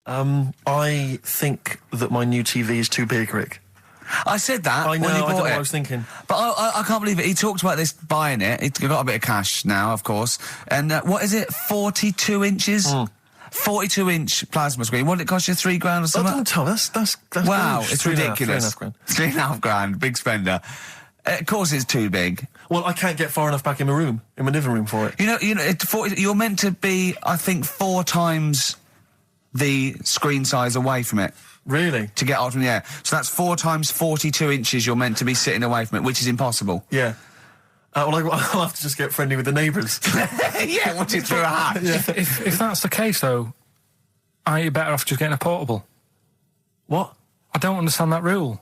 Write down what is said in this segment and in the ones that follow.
I think that my new TV is too big, Rick. I said that I know, when you I don't know bought what it. I was thinking. But I can't believe it. He talked about this buying it. He's got a bit of cash now, of course. And what is it? 42 inches? 42-inch plasma screen. What did it cost you? $3 grand or something? Don't tell me. That's wow, gross. it's ridiculous. £3.5 grand. Big spender. Of course it's too big. Well, I can't get far enough back in my room, in my living room for it. You know, you're meant to be, I think, 4 times the screen size away from it. Really? To get out from the air. So that's 4 times 42 inches you're meant to be sitting away from it, which is impossible. Yeah. Well, I'll have to just get friendly with the neighbours. Yeah, watch it through a hatch. Yeah. If that's the case, though, aren't you better off just getting a portable? What? I don't understand that rule.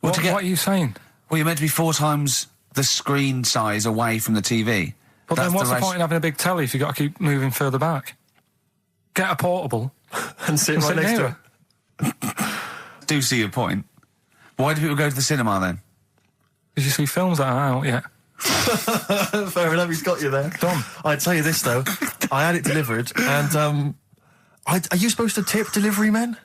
What are you saying? Well, you're meant to be 4 times the screen size away from the TV. But then what's the point in having a big telly if you've got to keep moving further back? Get a portable. and sit right next to it. Do see your point. Why do people go to the cinema, then? Did you see films that are out yet? Fair enough, he's got you there. Done. I'd tell you this, though. I had it delivered, and, are you supposed to tip delivery men?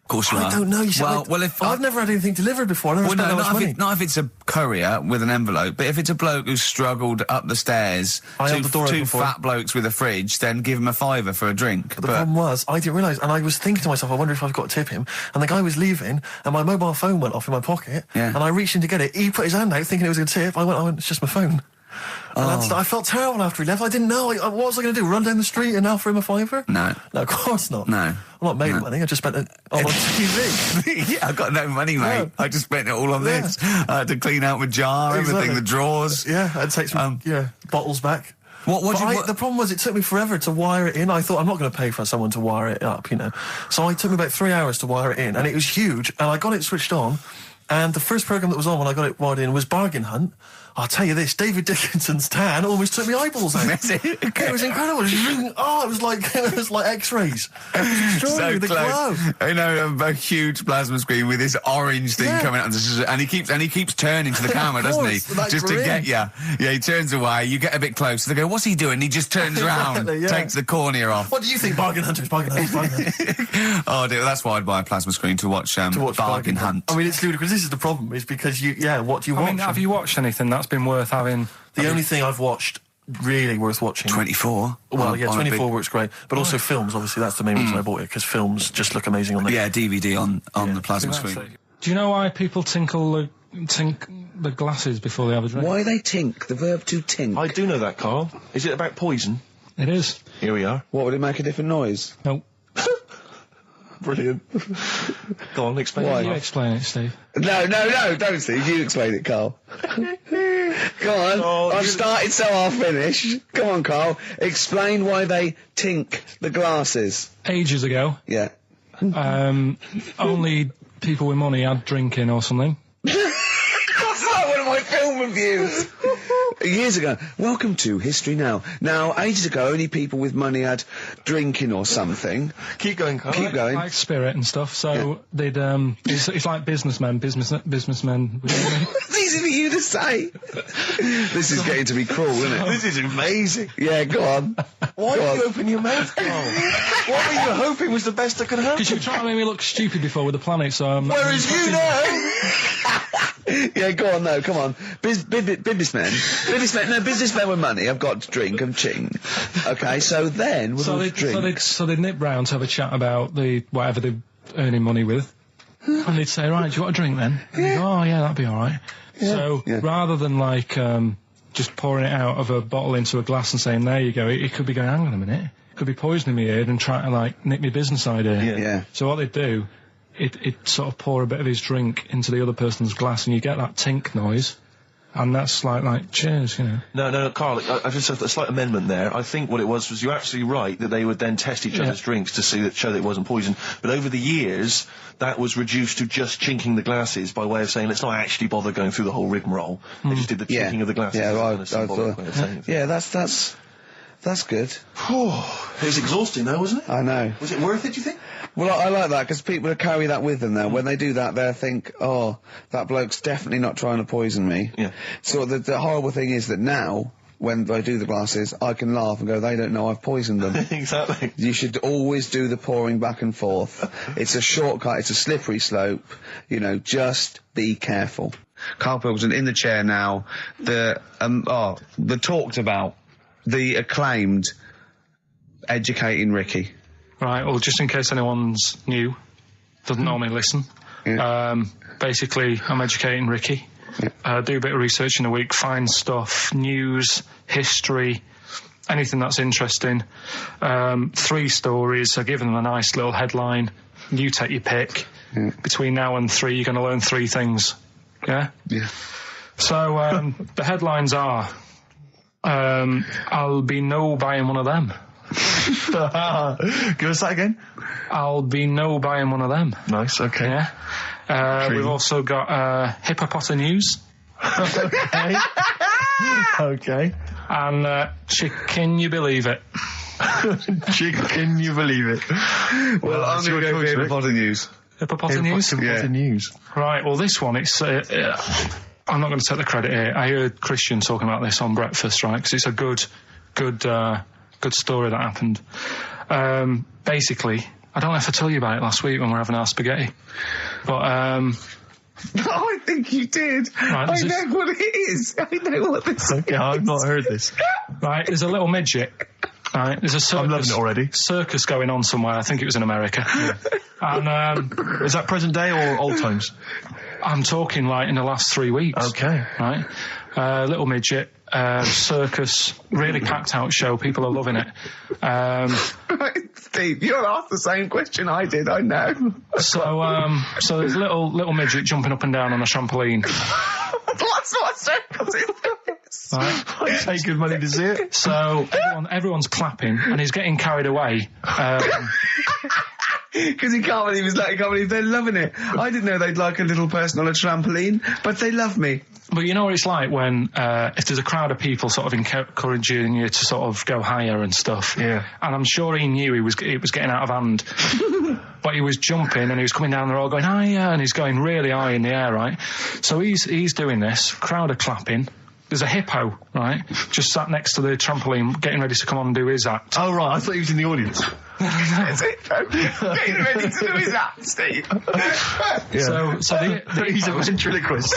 Of course you are. I don't know. You said I've never had anything delivered before. I never spent that much money. Not if it's a courier with an envelope, but if it's a bloke who's struggled up the stairs, two fat blokes with a fridge, then give him a £5 for a drink. But the problem was, I didn't realise, and I was thinking to myself, I wonder if I've got to tip him. And the guy was leaving, and my mobile phone went off in my pocket, and I reached in to get it. He put his hand out, thinking it was a tip. I went, it's just my phone. And I felt terrible after he left. I didn't know. What was I going to do? Run down the street and offer him a £5? No. No, of course not. No. I'm not made money. I just spent it on TV. Yeah, I've got no money, mate. Yeah. I just spent it all on this. I had to clean out my jar, everything, the drawers. Yeah, I'd take some bottles back. The problem was, it took me forever to wire it in. I thought, I'm not going to pay for someone to wire it up, you know. So it took me about 3 hours to wire it in, and it was huge, and I got it switched on, and the first programme that was on when I got it wired in was Bargain Hunt. I'll tell you this, David Dickinson's tan almost took me eyeballs out. It was incredible. It was like X-rays. It was extraordinary, the glow. I know, a huge plasma screen with this orange thing coming out, and he keeps turning to the camera, doesn't he? Just to get you. Yeah, he turns away. You get a bit closer. They go, "What's he doing?" He just turns around, takes the cornea off. What do you think, Bargain Hunters? Bargain Hunters. Oh dear, that's why I'd buy a plasma screen to watch Bargain Hunt. I mean, it's ludicrous. This is the problem, is because what do you watch? I mean, have you watched anything that's been worth having? The only thing I've watched really worth watching. 24. Well, 24 works great, but also films. Obviously, that's the main reason I bought it, because films just look amazing on there. Yeah, DVD on the plasma screen. Do you know why people tink the glasses before they have a drink? Why they tink? The verb to tink. I do know that, Carl. Is it about poison? It is. Here we are. What, would it make a different noise? Nope. Brilliant. Go on, explain it. You explain it, Steve. No, don't, Steve. You explain it, Carl. Go on. I've started, so I'll finish. Come on, Carl. Explain why they tink the glasses. Ages ago. Yeah. Only people with money had drinking or something. That's like one of my film reviews. Years ago. Welcome to History Now. Now, ages ago, only people with money had drinking or something. Keep going, Carl. Keep going. Like spirit and stuff. So they'd it's like businessmen with money. It's easy for you to say. This is getting to be cruel, isn't it? This is amazing. Yeah, go on. Why did you open your mouth, Carl? What were you hoping was the best that could happen? Because you were trying to make me look stupid before with the planet, so I'm... Whereas you know... Yeah, go on, no, come on. Businessmen with money have got to drink and ching. Okay, so then with all the drinks... So they'd nip round to have a chat about whatever they're earning money with. And they'd say, right, do you want a drink then? And they'd go, oh, yeah, that'd be all right. Yeah. So rather than, like, just pouring it out of a bottle into a glass and saying, there you go, it could be going, hang on a minute, it could be poisoning me ear and trying to, like, nick my business idea. Yeah. So what they'd do... It sort of pour a bit of his drink into the other person's glass, and you get that tink noise, and that's like cheers, you know. No, Carl, I just have a slight amendment there. I think what it was you're absolutely right that they would then test each other's drinks to show that it wasn't poison. But over the years, that was reduced to just chinking the glasses by way of saying let's not actually bother going through the whole rigmarole. They just did the chinking of the glasses. Yeah, that's good. It was exhausting though, wasn't it? I know. Was it worth it, do you think? Well, I like that, because people carry that with them now. When they do that, they'll think, oh, that bloke's definitely not trying to poison me. Yeah. So the horrible thing is that now, when I do the glasses, I can laugh and go, they don't know I've poisoned them. Exactly. You should always do the pouring back and forth. It's a shortcut, it's a slippery slope, you know, just be careful. Karl Pilkington in the chair now, the talked about, the acclaimed Educating Ricky. Right, well, just in case anyone's new, doesn't normally listen, basically, I'm Educating Ricky. Do a bit of research in a week, find stuff, news, history, anything that's interesting. 3 stories, I give them a nice little headline. You take your pick. Between now and 3, you're going to learn 3 things. Yeah? Yeah. So, the headlines are, I'll be no buying one of them. Give us that again. I'll be no buying one of them. Nice, okay. Yeah. We've also got hippopotamus news. Okay. Okay. And can you believe it? Can you believe it? Well, I'm going to go for hippopotamus news. Hippopotamus news? Hippopotamus news. Right, well, this one, it's... I'm not going to take the credit here. I heard Christian talking about this on breakfast, right? Because it's a good story that happened. Basically, I don't know if I told you about it last week when we were having our spaghetti, but I think you did. Right, I know what it is. I know what this is. Okay, I've not heard this. Right, there's a little midget. Right, there's a circus. I'm loving it already. Circus going on somewhere. I think it was in America. And is that present day or old times? I'm talking like in the last 3 weeks. Okay. Right, little midget. Circus, really packed out show. People are loving it. Steve, you'll ask the same question I did. I know. So there's little midget jumping up and down on a trampoline. That's what circus is. Right. I pay good money to see it. So everyone's clapping, and he's getting carried away. Because he can't believe they're loving it. I didn't know they'd like a little person on a trampoline, but they love me. But you know what it's like when, if there's a crowd of people sort of encouraging you to sort of go higher and stuff. Yeah. And I'm sure he knew it was getting out of hand. But he was jumping and he was coming down the road going, higher, and he's going really high in the air, right? So he's doing this, crowd are clapping. There's a hippo, right, just sat next to the trampoline, getting ready to come on and do his act. Oh, right, I thought he was in the audience. That's it, getting ready to do his act, Steve. Yeah. So he's a ventriloquist.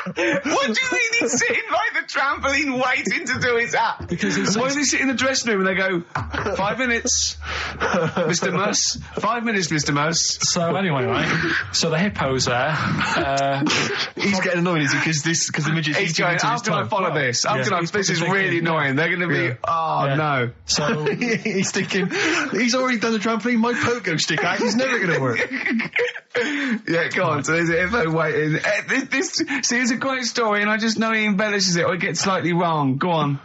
What do you mean he's sitting by the trampoline waiting to do his act? Because why does he sit in the dressing room and they go, 5 minutes, Mr. Muss, 5 minutes, Mr. Muss. So anyway, right, so the hippo's there. He's getting annoyed, is he? Because the midget's he's going, how can I follow this? This is really annoying. They're going to be, no. So he's thinking, he's already done the trampoline, my pogo stick act is never going to work. Yeah, go on. So there's a hippo waiting. It's a great story, and I just know he embellishes it or it gets slightly wrong. Go on.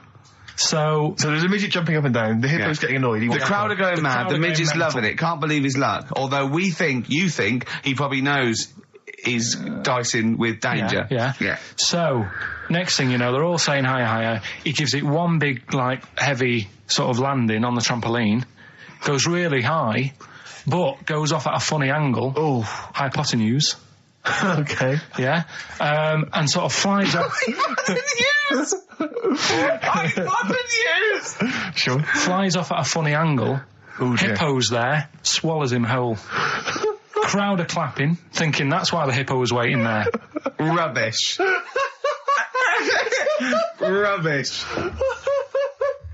So there's a midget jumping up and down. The hippo's getting annoyed. The crowd are going mad. The midget's loving it. Can't believe his luck. Although you think he probably knows he's dicing with danger. Yeah. So next thing you know, they're all saying higher. He gives it one big, like, heavy sort of landing on the trampoline. Goes really high, but goes off at a funny angle. Oh, hypotenuse. Okay. Yeah. And sort of flies up. Hypotenuse! Sure. Flies off at a funny angle. Ooh, Hippo's there, swallows him whole. Crowd are clapping, thinking that's why the hippo was waiting there. Rubbish. Rubbish.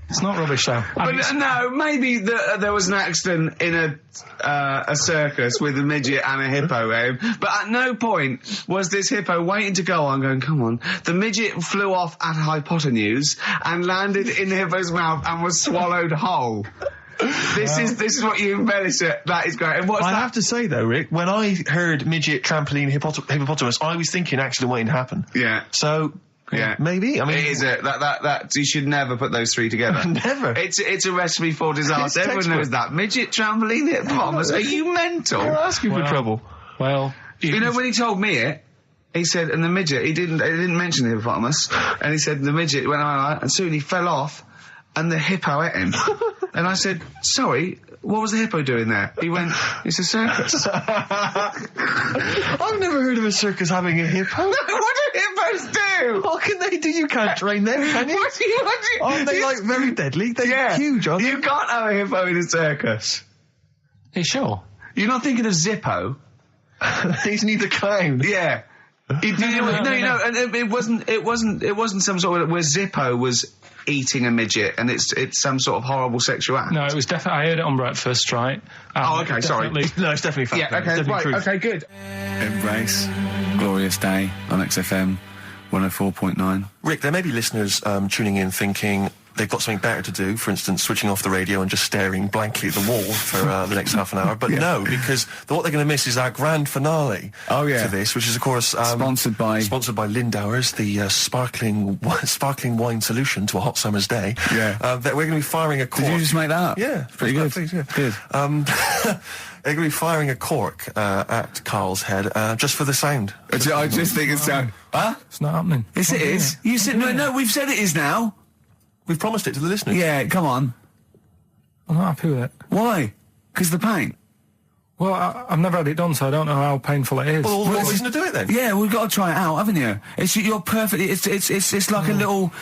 It's not rubbish, though. But no, maybe there was an accident in a circus with a midget and a hippo, but at no point was this hippo waiting to go on, going, come on. The midget flew off at hypotenuse and landed in the hippo's mouth and was swallowed whole. This is what you embellish it. That is great. And what's I have to say, though, Rick, when I heard midget, trampoline, hippopotamus, I was thinking accident waiting to happen. Yeah. So... Yeah, maybe. I mean, it is that you should never put those three together. Never. It's a recipe for disaster. Everyone knows that. Midget, trampoline, hippopotamus. Are you mental? You're asking for trouble. Well, you know when he told me it, he said, and the midget. He didn't mention the hippopotamus, and he said the midget went on, and soon he fell off, and the hippo ate him. And I said, sorry. What was the hippo doing there? He went, it's a circus. I've never heard of a circus having a hippo. What a hippo hippos do? What can they do? You can't train them, can you? What do you... Aren't they, like, very deadly? They're huge, aren't they? You can't have a hippo in a circus. Are you sure? You're not thinking of Zippo? He's neither kind. Yeah. No, and it wasn't some sort of where Zippo was eating a midget and it's some sort of horrible sexual act. No, it was definitely. I heard it on breakfast, right? Oh, okay, sorry. No, it's definitely fact. Yeah, okay, right, okay, good. Embrace. Glorious day on XFM 104.9. Rick, there may be listeners tuning in thinking they've got something better to do, for instance, switching off the radio and just staring blankly at the wall for the next half an hour. But no, because what they're going to miss is our grand finale to this, which is, of course... sponsored by Lindauer's, the sparkling wine solution to a hot summer's day. Yeah. That we're going to be firing a cork. Did you just make that up? Yeah. Pretty good. Please, yeah. Good. They're going to be firing a cork at Karl's head just for the sound. I just think it's... Huh? It's not happening. Yes, it is. You said... No, we've said it is now. We've promised it to the listeners. Yeah, come on. I'm not happy with it. Why? Because the pain? Well, I've never had it done, so I don't know how painful it is. Well, all the more reason to do it then. Yeah, we've got to try it out, haven't you? You're perfect. It's like a little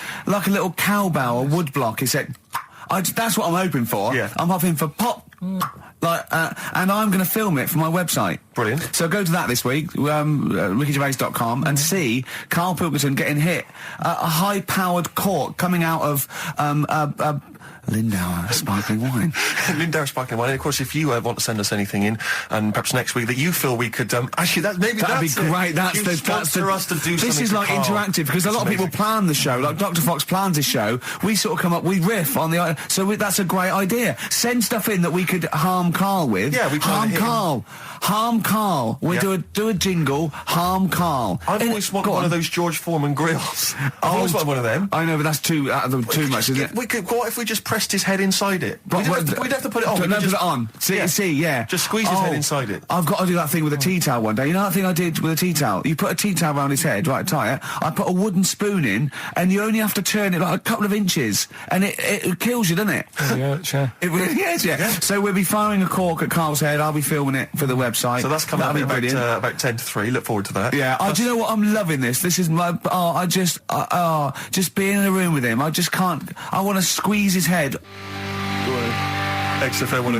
cowbell or wood block. That's what I'm hoping for. Yeah. I'm hoping for pop. And I'm going to film it for my website. Brilliant. So go to that this week, rickygervais.com, and see Karl Pilkington getting hit. A high-powered cork coming out of Lindauer sparkling wine. Lindauer sparkling wine. And of course, if you want to send us anything in, and perhaps next week that you feel we could actually that'd be great. That's for us to do. This is like interactive because a lot of people plan the show. Like Dr. Fox plans his show. We sort of come up, we riff on the. So that's a great idea. Send stuff in that we could harm Karl with. Yeah, we harm Karl. Harm Karl. We do a jingle. Harm Karl. I've always wanted one of those George Foreman grills. I've always wanted one of them. I know, but that's too much, isn't it? What if we just pressed his head inside it? We'd have to put it on. Put it on. See. Just squeeze his head inside it. I've got to do that thing with a tea towel one day. You know that thing I did with a tea towel? You put a tea towel around his head, right, tie it. I put a wooden spoon in, and you only have to turn it like a couple of inches, and it kills you, doesn't it? Yeah, sure. It really is, yeah. So we'll be firing a cork at Karl's head. I'll be filming it for the website. So that's coming up about 10 to 3. Look forward to that. Yeah. Do you know what? I'm loving this. This is my... just being in a room with him. I just can't... I want to squeeze his head. XFM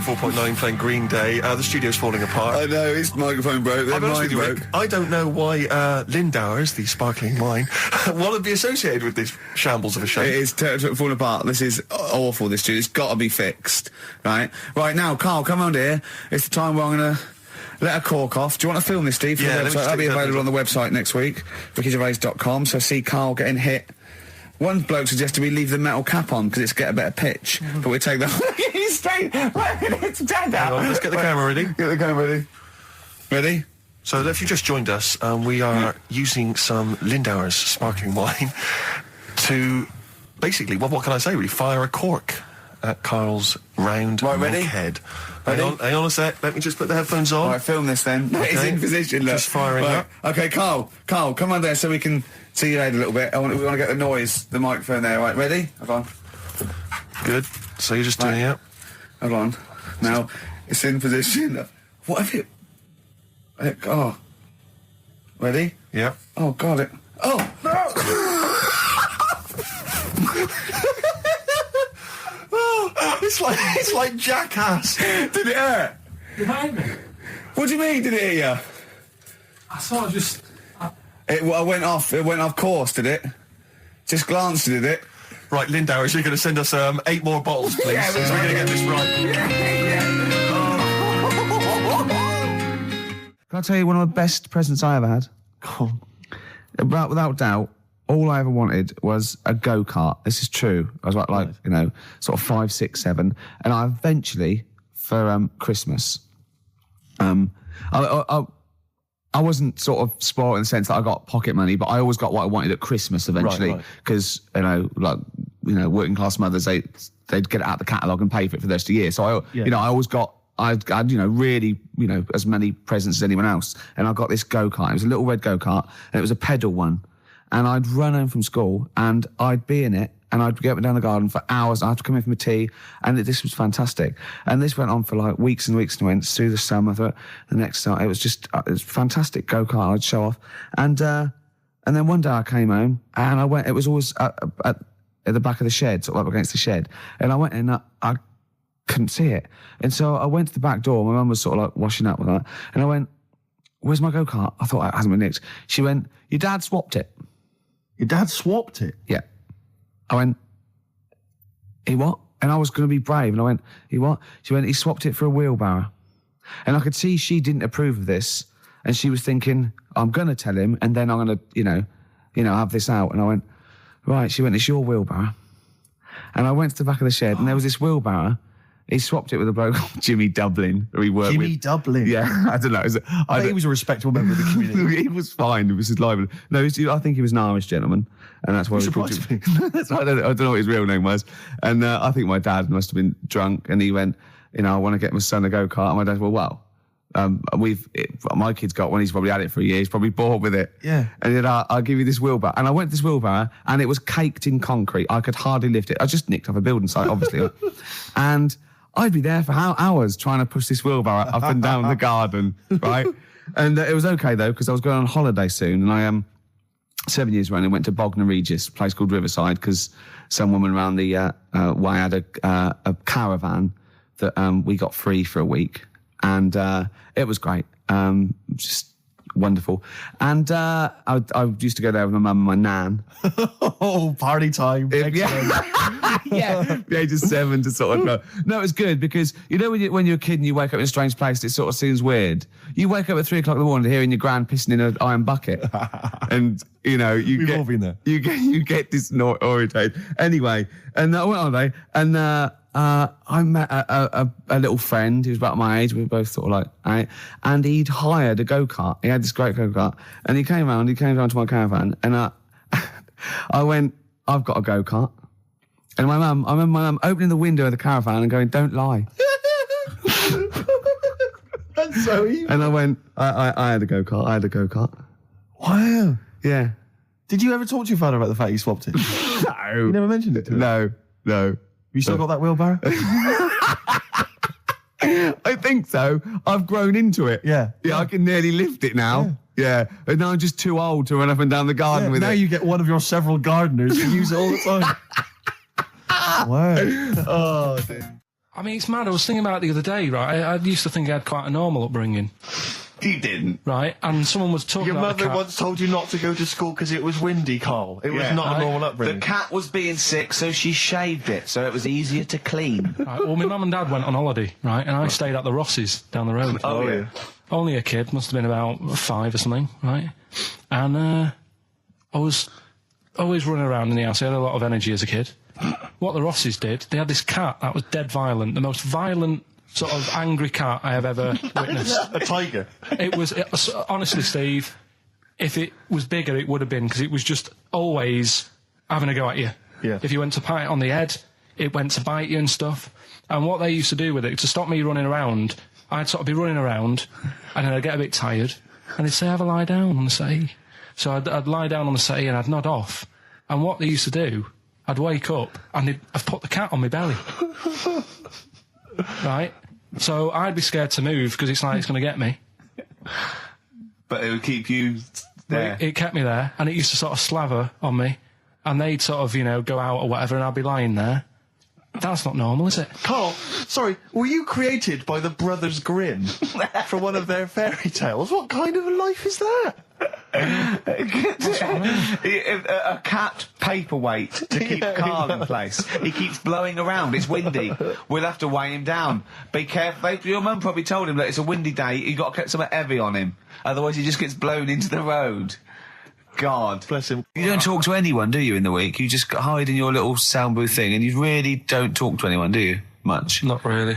104.9 playing Green Day. The studio's falling apart. I know, his microphone broke. I'll be honest with you, Rick, I don't know why Lindauer's, the sparkling wine, want to be associated with this shambles of a show. It is falling apart. This is awful, this studio. It's got to be fixed. Right now, Karl, come round here. It's the time where I'm going to... let a cork off. Do you want to film this, Steve? Yeah, that'll be available on the website next week, rickygervais.com. So see Karl getting hit. One bloke suggested we leave the metal cap on because it's get a better pitch, but we take that. He's straight. It's dead out. Let's get the camera ready. Get the camera ready. Ready? So if you just joined us, we are using some Lindauer's sparkling wine to basically, what can I say? Really, fire a cork at Karl's round ready? head. Ready? Hang on a sec. Let me just put the headphones on. All right, film this then. Okay. He's in position. Look. Just firing up. Okay, Karl, come on there so we can see your head a little bit. We want to get the noise, the microphone there. Right, ready? Hold on. Good. So you're just doing it. Hold on. Now it's in position. What have you? Oh. Ready? Yeah. Oh, got it. Oh no! It's like Jackass. Did it hurt? Behind me. What do you mean? Did it hit you? I sort of just... It went off course, did it? Just glanced, did it? Right, Lindauer, you're going to send us 8 more bottles, please. Yeah, we're going to get this right. Can I tell you one of the best presents I ever had? Without doubt, all I ever wanted was a go-kart. This is true. I was like sort of 5, 6, 7. And I eventually, for Christmas, I wasn't sort of spoiled in the sense that I got pocket money, but I always got what I wanted at Christmas eventually. Because, working class mothers, they'd get it out the catalogue and pay for it for the rest of the year. So, I always got... I'd really, as many presents as anyone else. And I got this go-kart. It was a little red go-kart, and it was a pedal one. And I'd run home from school, and I'd be in it, and I'd go up and down the garden for hours. I'd have to come in for my tea, and this was fantastic. And this went on for like weeks and weeks and went through the next summer. It was just, it was fantastic go-kart. I'd show off. And And then one day I came home and I went, it was always at the back of the shed, sort of up against the shed. And I went in, I couldn't see it. And so I went to the back door. My mum was sort of like washing up with that. And I went, where's my go-kart? I thought it hasn't been nicked. She went, your dad swapped it. Your dad swapped it? Yeah. I went, he what? And I was going to be brave. And I went, he what? She went, he swapped it for a wheelbarrow. And I could see she didn't approve of this. And she was thinking, I'm going to tell him, and then I'm going to, you know, have this out. And I went, right. She went, it's your wheelbarrow. And I went to the back of the shed, and there was this wheelbarrow. He swapped it with a bloke called Jimmy Dublin, who he worked with. Jimmy Dublin? Yeah, I don't know. He was a respectable member of the community. He was fine. It was his life. No, I think he was an Irish gentleman, and that's why we called him. I don't know what his real name was. And I think my dad must have been drunk, and he went, you know, I want to get my son a go-kart. And my dad went, well, my kid's got one. He's probably had it for a year. He's probably bored with it. Yeah. And he said, I'll give you this wheelbarrow. And I went to this wheelbarrow, and it was caked in concrete. I could hardly lift it. I just nicked off a building site, obviously. And I'd be there for hours trying to push this wheelbarrow up and down the garden, right? And it was okay, though, because I was going on holiday soon. And I 7 years running, went to Bognor Regis, a place called Riverside, because some woman around the way had a caravan that we got free for a week. And it was great, just wonderful. And I used to go there with my mum and my nan. Oh, party time. Yeah, the age of 7 to sort of go. No, it was good because, you know, when you're a kid and you wake up in a strange place, it sort of seems weird. You wake up at 3 o'clock in the morning hearing your gran pissing in an iron bucket. And, you know, We've all been there. You get disorientated. Anyway, and I went on holiday, and I met a little friend who was about my age. We were both sort of like, and he'd hired a go-kart. He had this great go-kart, and he came around to my caravan, and I went, I've got a go-kart. And I remember my mum opening the window of the caravan and going, don't lie. That's so evil. And I went, I had a go-kart. Wow. Yeah. Did you ever talk to your father about the fact you swapped it? No. You never mentioned it to him? No. You still got that wheelbarrow? I think so. I've grown into it. Yeah. I can nearly lift it now. Yeah. And now I'm just too old to run up and down the garden with it. Now you get one of your several gardeners who use it all the time. Wow. Oh, dear. I mean, it's mad. I was thinking about it the other day, right? I used to think I had quite a normal upbringing. You didn't. Right? And someone was talking Your about mother once told you not to go to school because it was windy, Carl. It was not a normal upbringing. The cat was being sick, so she shaved it, so it was easier to clean. Right, well, my mum and dad went on holiday, right? And I stayed at the Rosses down the road. Oh, yeah. Only a kid, must have been about 5 or something, right? And I was always running around in the house. I had a lot of energy as a kid. What the Rosses did, they had this cat that was dead violent, the most violent sort of angry cat I have ever witnessed. A tiger. It was honestly, Steve, if it was bigger, it would have been, because it was just always having a go at you. Yeah. If you went to pat it on the head, it went to bite you and stuff. And what they used to do with it, to stop me running around, I'd sort of be running around, and then I'd get a bit tired, and they'd say, have a lie down on the settee. So I'd lie down on the settee and I'd nod off. And what they used to do, I'd wake up and I'd put the cat on my belly. Right? So I'd be scared to move because it's like it's going to get me. But it would keep you there. It kept me there, and it used to sort of slaver on me, and they'd sort of, you know, go out or whatever, and I'd be lying there. That's not normal, is it? Carl, sorry, were you created by the Brothers Grimm for one of their fairy tales? What kind of a life is that? A cat paperweight to keep Carl in place. He keeps blowing around. It's windy. We'll have to weigh him down. Be careful. Your mum probably told him that it's a windy day. You got to get something heavy on him, otherwise he just gets blown into the road. God bless him. You don't talk to anyone, do you, in the week? You just hide in your little sound booth thing, and you really don't talk to anyone, do you? Much? Not really.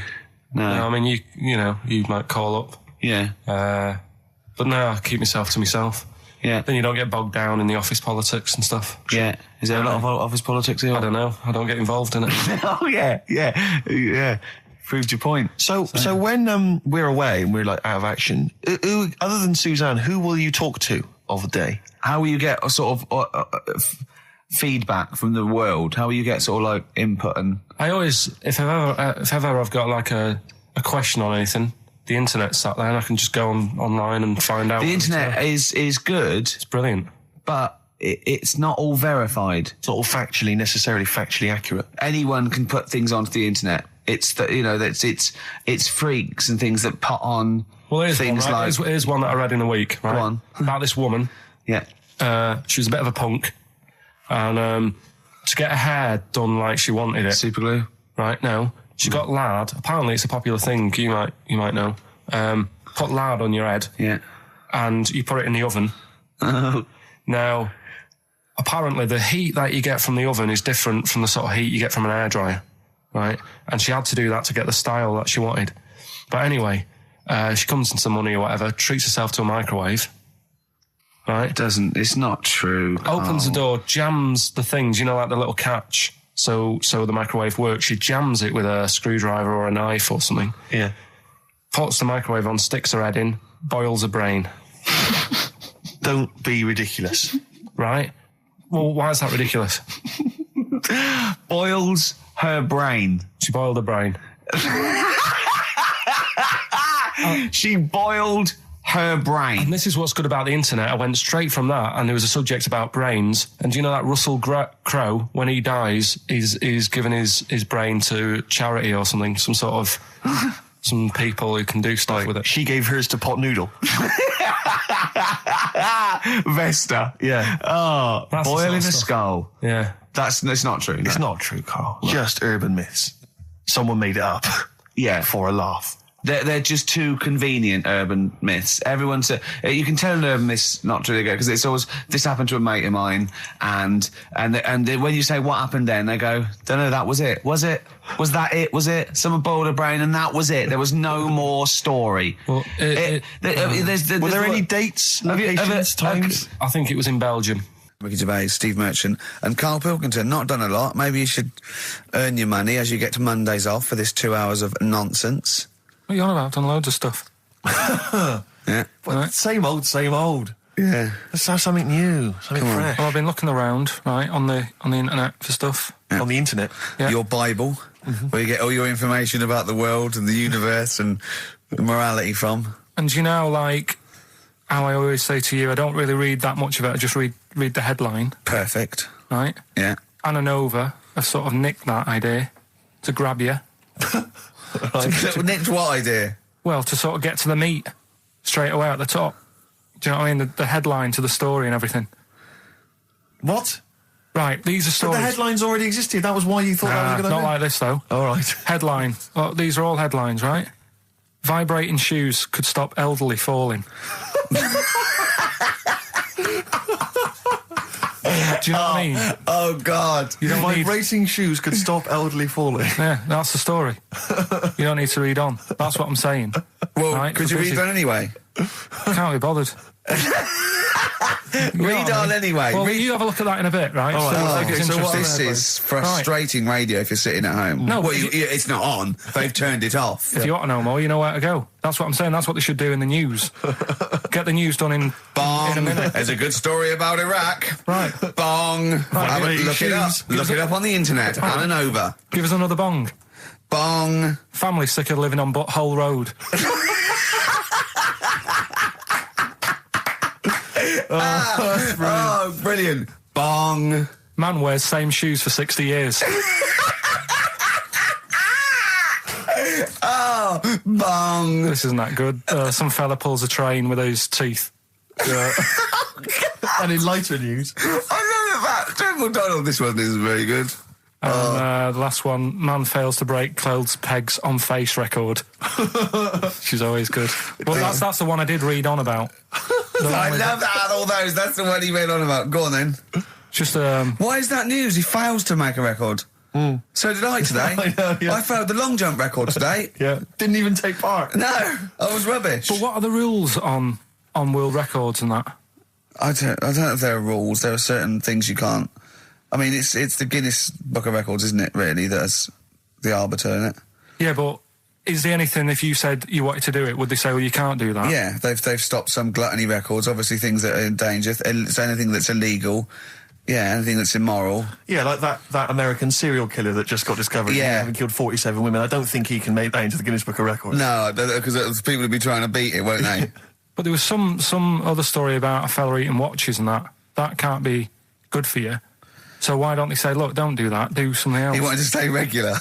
No. I mean, you know, you might call up. Yeah. But no, I keep myself to myself. Yeah. Then you don't get bogged down in the office politics and stuff. Yeah. Is there a lot of office politics here? I don't know. I don't get involved in it. Oh, yeah. Proved your point. So when we're away and we're like out of action, who, other than Suzanne, who will you talk to of the day? How will you get a sort of feedback from the world? How will you get sort of like input? And I always, if ever I've got like a question on anything, the internet's sat there and I can just go online and find out. The internet is good. It's brilliant. But it's not all verified. It's not all necessarily factually accurate. Anyone can put things onto the internet. It's it's freaks and things that put on things one, right? like... Here's one that I read in the week, right? Go on. About this woman. Yeah. She was a bit of a punk. And to get her hair done like she wanted it. Super glue? Right, no. She got lard. Apparently it's a popular thing, you might know. Put lard on your head. Yeah. And you put it in the oven. Now, apparently the heat that you get from the oven is different from the sort of heat you get from an hairdryer, right? And she had to do that to get the style that she wanted. But anyway, she comes into money or whatever, treats herself to a microwave, right? It's not true. Opens the door, jams the things, like the little catch, so the microwave works. She jams it with a screwdriver or a knife or something. Yeah. Puts the microwave on, sticks her head in, boils her brain. Don't be ridiculous. Right? Well, why is that ridiculous? Boils her brain. She boiled her brain. She boiled her brain. And this is what's good about the internet. I went straight from that, and there was a subject about brains. And do you know that Russell Crowe, when he dies, he's given his brain to charity or something, some sort of... some people who can do stuff with it. She gave hers to Pot Noodle. Vesta. Yeah. Oh, That's boiling a stuff. skull. Yeah. It's not true. It's not true, Carl. Just urban myths. Someone made it up. Yeah. For a laugh. They're just too convenient urban myths. Everyone says you can tell an urban myth's not true because it's always this happened to a mate of mine, and when you say what happened then, they go, don't know, that was it. Was it? Was that it? Was it? Someone boiled a brain and that was it. There was no more story. Well, Were there any dates, locations, times? I think it was in Belgium. Ricky Gervais, Steve Merchant, and Karl Pilkington. Not done a lot. Maybe you should earn your money as you get to Mondays off for this 2 hours of nonsense. What are you on about? I've done loads of stuff. Yeah. Well, same old. Yeah. Let's have something new, something fresh. Well, I've been looking around, right, on the internet for stuff. Yeah. On the internet. Yeah. Your Bible, where you get all your information about the world and the universe and morality from. And you know, like how I always say to you, I don't really read that much of it. I just read the headline. Perfect. Right? Yeah. Anna Nova have sort of nicked that idea to grab you. Nicked what idea? Well, to sort of get to the meat straight away at the top. Do you know what I mean? The headline to the story and everything. What? Right, these are But stories. the headlines already existed. That was why you thought that was a good not idea? like this, though. All right. Headline. Oh, these are all headlines, right? Vibrating shoes could stop elderly falling. Do you know what I mean? Oh, God. You don't need... Vibrating shoes could stop elderly falling. Yeah, that's the story. You don't need to read on. That's what I'm saying. Well, right? could you read on anyway? Can't be bothered. Read on anyway. Well, you have a look at that in a bit, right? This is frustrating radio if you're sitting at home. No, well, it's not on. They've turned it off. If you want to know more, you know where to go. That's what I'm saying. That's what they should do in the news. Get the news done in a minute. There's a good story about Iraq. Right. Bong. Right. Look it up. Look it up on the internet. Right. Anna Nova. Give us another bong. Bong. Family sick of living on Butthole Road. Oh, brilliant. Bong. Man wears same shoes for 60 years. Oh, bong. This isn't that good. Some fella pulls a train with his teeth. And in lighter news. I know that. Joe McDonald, this one is very good. And the last one, man fails to break clothes pegs on face record. She's always good. Well, that's the one I did read on about. I love that, all those. That's the one he went on about. Go on, then. Just, Why is that news? He fails to make a record. So did I today. I know, yeah. I failed the long jump record today. Yeah. Didn't even take part. No, I was rubbish. but what are the rules on world records and that? I don't know if there are rules. There are certain things you can't. I mean, it's the Guinness Book of Records, isn't it, really, that's the arbiter, isn't it? Yeah, but is there anything, if you said you wanted to do it, would they say, well, you can't do that? Yeah, they've stopped some gluttony records, obviously things that are in danger. So anything that's illegal, yeah, anything that's immoral. Yeah, like that American serial killer that just got discovered. Yeah. Having killed 47 women. I don't think he can make that into the Guinness Book of Records. No, because people will be trying to beat it, won't they? But there was some other story about a fella eating watches and that. that can't be good for you. So why don't they say, look, don't do that, do something else? He wanted to stay regular.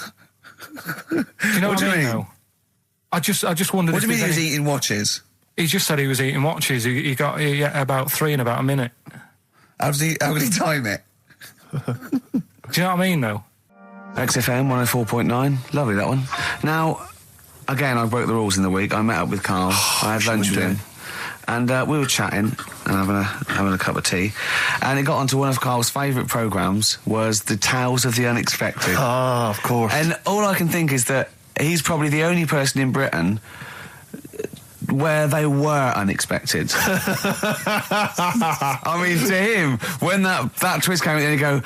Do you know what I mean? Though? I just wondered. What do you mean he was any... eating watches? He just said he was eating watches. He got about 3 in about a minute. How could he time it? Do you know what I mean, though? XFM 104.9. Lovely, that one. Now, again, I broke the rules in the week. I met up with Karl. I had lunch with him. And we were chatting and having a cup of tea. And it got onto one of Karl's favourite programmes, was the Tales of the Unexpected. Ah, of course. And all I can think is that he's probably the only person in Britain where they were unexpected. I mean, to him, when that twist came in, he'd go,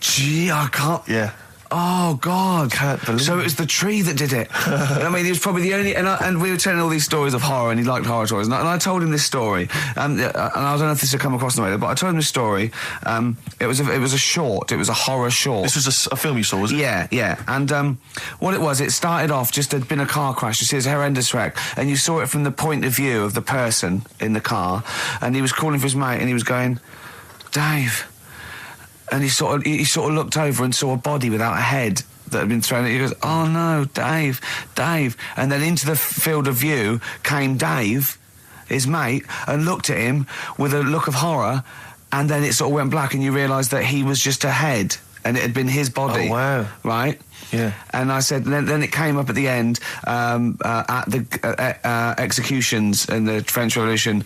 gee, I can't... Yeah. Oh, God. Can't believe so it was the tree that did it. I mean, he was probably the only... And we were telling all these stories of horror, and he liked horror stories. And I told him this story. And I don't know if this had come across in the way, but I told him this story. It was a short. It was a horror short. This was a film you saw, was it? Yeah, yeah. And what it was, it started off, just there'd been a car crash. You see, it's a horrendous wreck. And you saw it from the point of view of the person in the car. And he was calling for his mate, and he was going, Dave... And he sort of looked over and saw a body without a head that had been thrown at. He goes, oh no, Dave. And then into the field of view came Dave, his mate, and looked at him with a look of horror, and then it sort of went black, and you realised that he was just a head, and it had been his body. Oh, wow. Right? Yeah. And I said, then it came up at the end, at the executions in the French Revolution,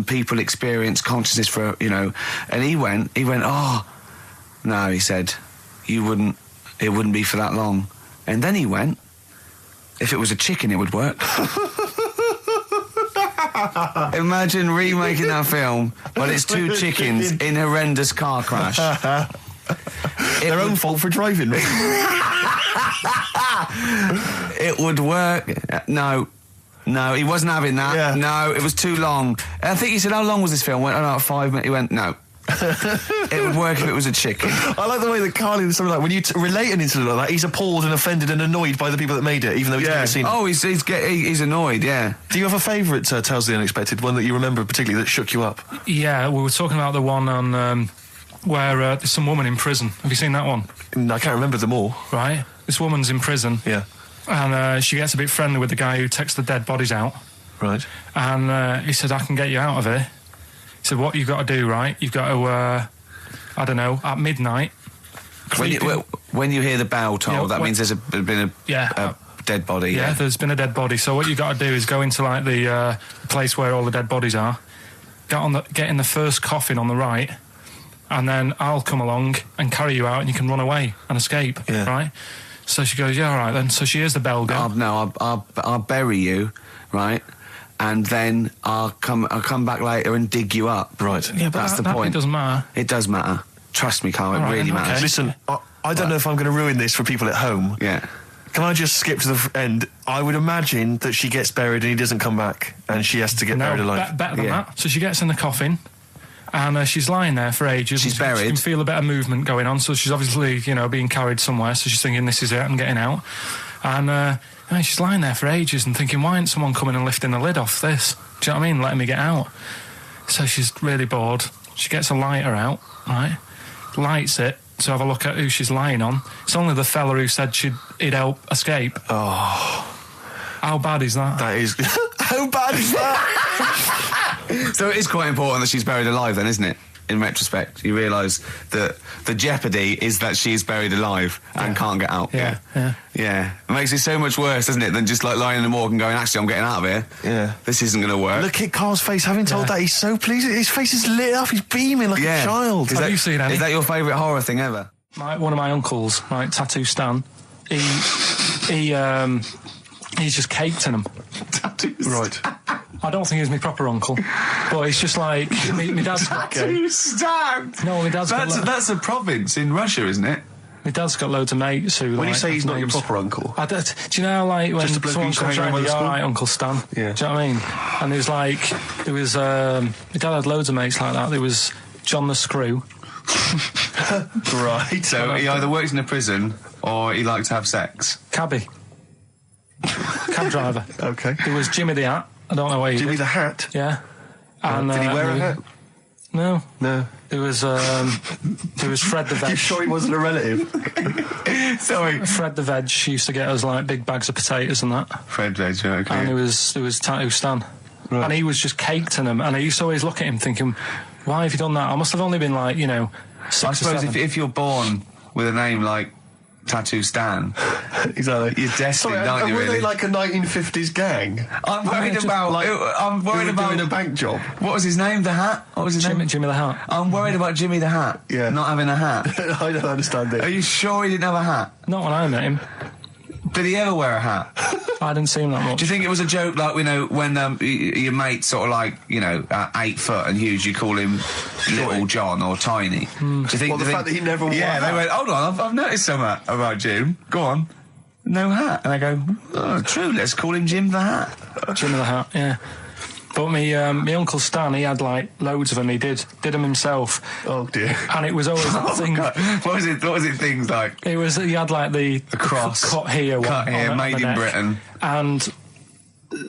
people experience consciousness for, and he went, oh... No, he said, it wouldn't be for that long. And then he went, if it was a chicken, it would work. Imagine remaking that film, but it's 2 chickens in a horrendous car crash. Their own fault for driving. It would work. No, he wasn't having that. Yeah. No, it was too long. I think he said, how long was this film? I went, 5 minutes. He went, no. It would work if it was a chicken. I like the way that Carly was something like, when you relate an incident like that, he's appalled and offended and annoyed by the people that made it, even though he's never seen it. Oh, he's annoyed, yeah. Do you have a favourite Tales of the Unexpected, one that you remember particularly that shook you up? Yeah, we were talking about the one on where there's some woman in prison. Have you seen that one? I can't remember them all. Right. This woman's in prison. Yeah. And she gets a bit friendly with the guy who takes the dead bodies out. Right. And he said, I can get you out of here. He said, what you've got to do, right? You've got to, at midnight... When you hear the bell toll, that means there's been a dead body. Yeah, there's been a dead body. So what you've got to do is go into, like, the place where all the dead bodies are, get in the first coffin on the right, and then I'll come along and carry you out, and you can run away and escape, right? So she goes, yeah, all right, then. So she hears the bell go. I'll bury you, right? And then I'll come back later and dig you up. Right. Yeah, but that's the point. It doesn't matter. It does matter. Trust me, Karl, it really matters. Okay. Listen, I don't know if I'm going to ruin this for people at home. Yeah. Can I just skip to the end? I would imagine that she gets buried and he doesn't come back, and she has to get buried alive. Better than that. So she gets in the coffin, and she's lying there for ages. She's buried. She can feel a bit of movement going on, so she's obviously, being carried somewhere, so she's thinking, this is it, I'm getting out. And she's lying there for ages and thinking, why isn't someone coming and lifting the lid off this? Do you know what I mean? Letting me get out. So she's really bored. She gets a lighter out, right? Lights it to have a look at who she's lying on. It's only the fella who said he'd help escape. Oh. How bad is that? That is... How bad is that? So it is quite important that she's buried alive then, isn't it? In retrospect, you realise that the jeopardy is that she's buried alive and can't get out. Yeah. It makes it so much worse, doesn't it, than just like lying in the morgue and going, actually, I'm getting out of here. Yeah. This isn't going to work. Look at Carl's face. Having told that, he's so pleased. His face is lit up. He's beaming like a child. Have you seen any? Is that your favourite horror thing ever? One of my uncles, right, Tattoo Stan, he's just caked in them. Tattoos. Right. I don't think he's my proper uncle, but he's just like my dad's got. Tattoo Stan. No, my dad's got. That's a province in Russia, isn't it? My dad's got loads of mates who. When you say he's not your proper uncle, do you know how, like, when someone comes around, you're all right, Uncle Stan? Yeah. Do you know what I mean? And there was my dad had loads of mates like that. There was John the Screw. Right. So he either works in a prison or he likes to have sex. Cabby. Cab driver. Okay. There was Jimmy the Hat. I don't know where he Jimmy did. the Hat? Yeah. And, did he wear a hat? No. No. It was Fred the Veg. You sure he wasn't a relative? Sorry. Fred the Veg used to get us like big bags of potatoes and that. Fred Veg, okay. And it was Tattoo Stan. Right. And he was just caked in them. And I used to always look at him thinking, why have you done that? I must have only been like, 6 I or suppose 7. if you're born with a name like Tattoo Stan, Exactly. you're destined, aren't you, were really? they like a 1950s gang? I'm worried about... I'm Who worried were about... doing a bank job? What was his name? The Hat? What was his name? Jimmy the Hat. I'm worried about Jimmy the Hat. Yeah. Not having a hat. I don't understand Are it. you sure he didn't have a hat? Not when I met him. Did he ever wear a hat? I didn't see him that much. Do you think it was a joke, like, when your mate's sort of like, 8 foot and huge, you call him Little John or Tiny? Do you think... Well, the fact that he never wore a Yeah, hat. they went, hold on, I've noticed something about Jim. Go on. No hat. And I go, oh, true, let's call him Jim the Hat. Jimmy the Hat, yeah. But me Uncle Stan, he had like loads of them. He did them himself. Oh dear. And it was always that thing. God. What was it things like? He had like the cross. cut here, Made in neck. Britain. And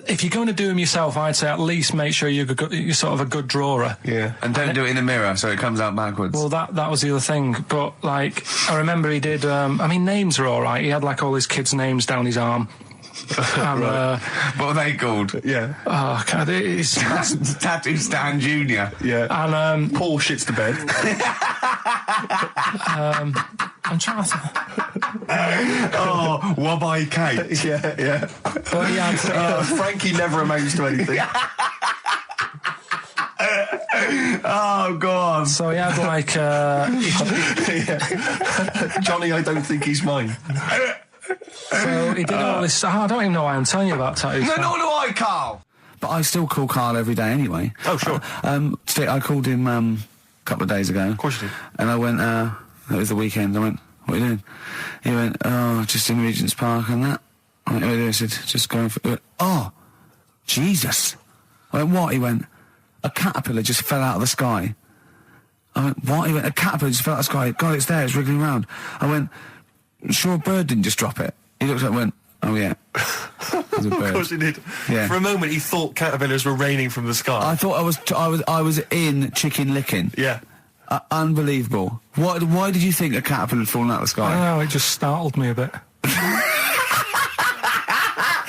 if you're going to do them yourself, I'd say at least make sure you're sort of a good drawer. Yeah. And don't do it in the mirror so it comes out backwards. Well, that was the other thing. But like, I remember he did. Names are all right. He had like all his kids' names down his arm. And, what were they called? Yeah. Oh, God, it's Tattoo Stan Jr. Yeah. And Paul shits the bed. I'm trying to. Oh, Wabbai Kate. Yeah. But he had. Frankie never amounts to anything. Oh, God. So he had like. Johnny, I don't think he's mine. So he did all this. I don't even know why I'm telling you about tattoos. No, nor do I, Carl. But I still call Carl every day anyway. Oh, sure. Today I called him a couple of days ago. Of course you did. And I went, it was the weekend, I went, what are you doing? He went, oh, just in Regent's Park and that. I went, what are you doing? I said, just going for... He went, oh, Jesus. I went, what? He went, a caterpillar just fell out of the sky. I went, what? He went, a caterpillar just fell out of the sky. God, it's there, it's wriggling around. I went, sure a bird didn't just drop it? He looked up and went, oh yeah. It was a bird. Of course he did. Yeah. For a moment he thought caterpillars were raining from the sky. I thought I was in Chicken Licking. Yeah. Unbelievable. Why did you think a caterpillar had fallen out of the I sky? don't know, it just startled me a bit.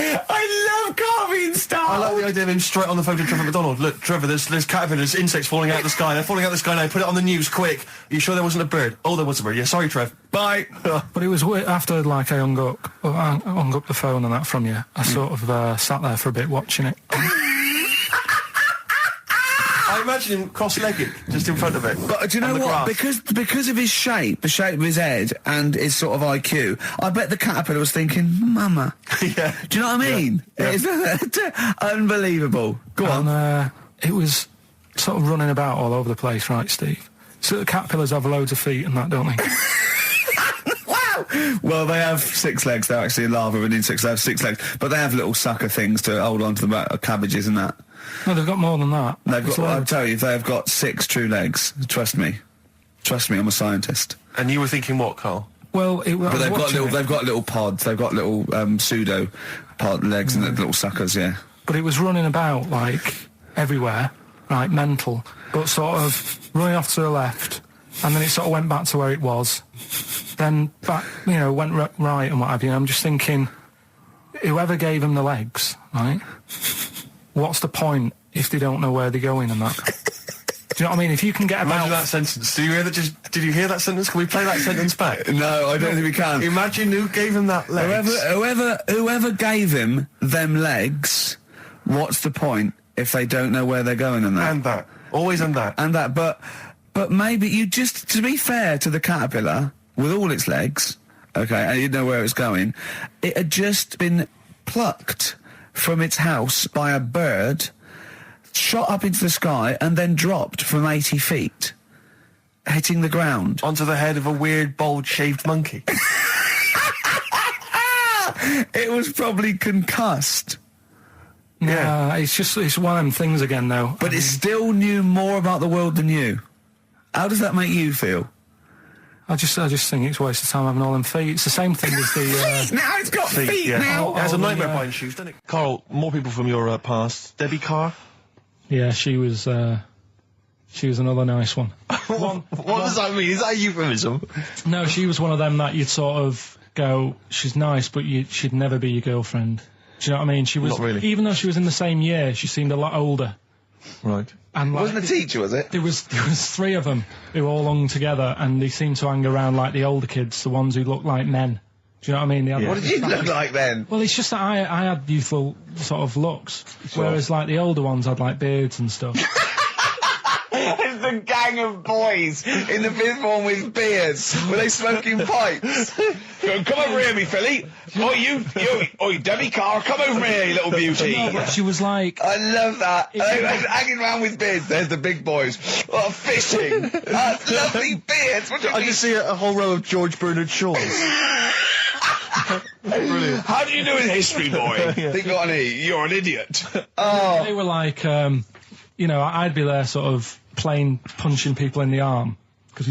I love Carl being I startled. like the idea of him straight on the phone to Trevor McDonald. Look, Trevor, there's caterpillars, insects falling out of the sky. They're falling out of the sky now. Put it on the news, quick. Are you sure there wasn't a bird? Oh, there was a bird. Yeah, sorry, Trev. Bye. But it was after like I hung up the phone and that from you. I sort of sat there for a bit watching it. I imagine him cross-legged, just in front of it. But do you know what? Because of his shape, the shape of his head, and his sort of IQ, I bet the caterpillar was thinking, Mama. Yeah. Do you know what I mean? Yeah. It's unbelievable. Go on. And it was sort of running about all over the place, right, Steve? So the caterpillars have loads of feet and that, don't they? Wow! Well, they have 6 legs. They're actually larvae of insects. They have 6 legs. But they have little sucker things to hold on to the back of cabbages and that. No, they've got more than that. I'll tell you, they have got 6 true legs. Trust me. Trust me, I'm a scientist. And you were thinking what, Carl? Well, But they've got little pods. They've got little pseudo pod legs and little suckers. Yeah. But it was running about like everywhere, right, mental, but sort of running off to the left, and then it sort of went back to where it was, then back, went right and what have you. And I'm just thinking, whoever gave them the legs, right? What's the point if they don't know where they're going and that? Do you know what I mean? If you can get about... Imagine that sentence. Did you hear that sentence? Can we play that sentence back? No, I don't think we can. Imagine who gave him that legs. Whoever gave him them legs, what's the point if they don't know where they're going and that? And that. Always and that. And that, but maybe you just, to be fair to the caterpillar, with all its legs, okay, and you didn't know where it was going, it had just been plucked from its house by a bird, shot up into the sky, and then dropped from 80 feet, hitting the ground. Onto the head of a weird, bald-shaved monkey. It was probably concussed. Yeah, it's one of them things again, though. But it still knew more about the world than you. How does that make you feel? I just think it's a waste of time having all them feet. It's the same thing as the... Now it's got feet now. It has a nightmare buying shoes, doesn't it? Carl, more people from your past. Debbie Carr? Yeah, she was She was another nice one. What does that mean? Is that a euphemism? No, she was one of them that you'd sort of go, she's nice, but she'd never be your girlfriend. Do you know what I mean? She was, Not really. Even though she was in the same year, she seemed a lot older. Right. And It wasn't a teacher, was it? There was 3 of them who all hung together, and they seemed to hang around like the older kids, the ones who looked like men. Do you know what I mean? What did you look like then? Well, it's just that I had youthful sort of looks, whereas like the older ones had like beards and stuff. It's the gang of boys in the 5th form with beards. Were they smoking pipes? Come over here, me filly. Oi, Debbie Carr, come over here, you little beauty. No, but she was like... I love that. Hanging around with beards. There's the big boys. Oh, fishing. That's lovely beards. What do you I mean? can see a whole row of George Bernard Shaws. Brilliant. How do you do in history, boy? Think on E. You're an idiot. They were like, I'd be there sort of punching people in the arm.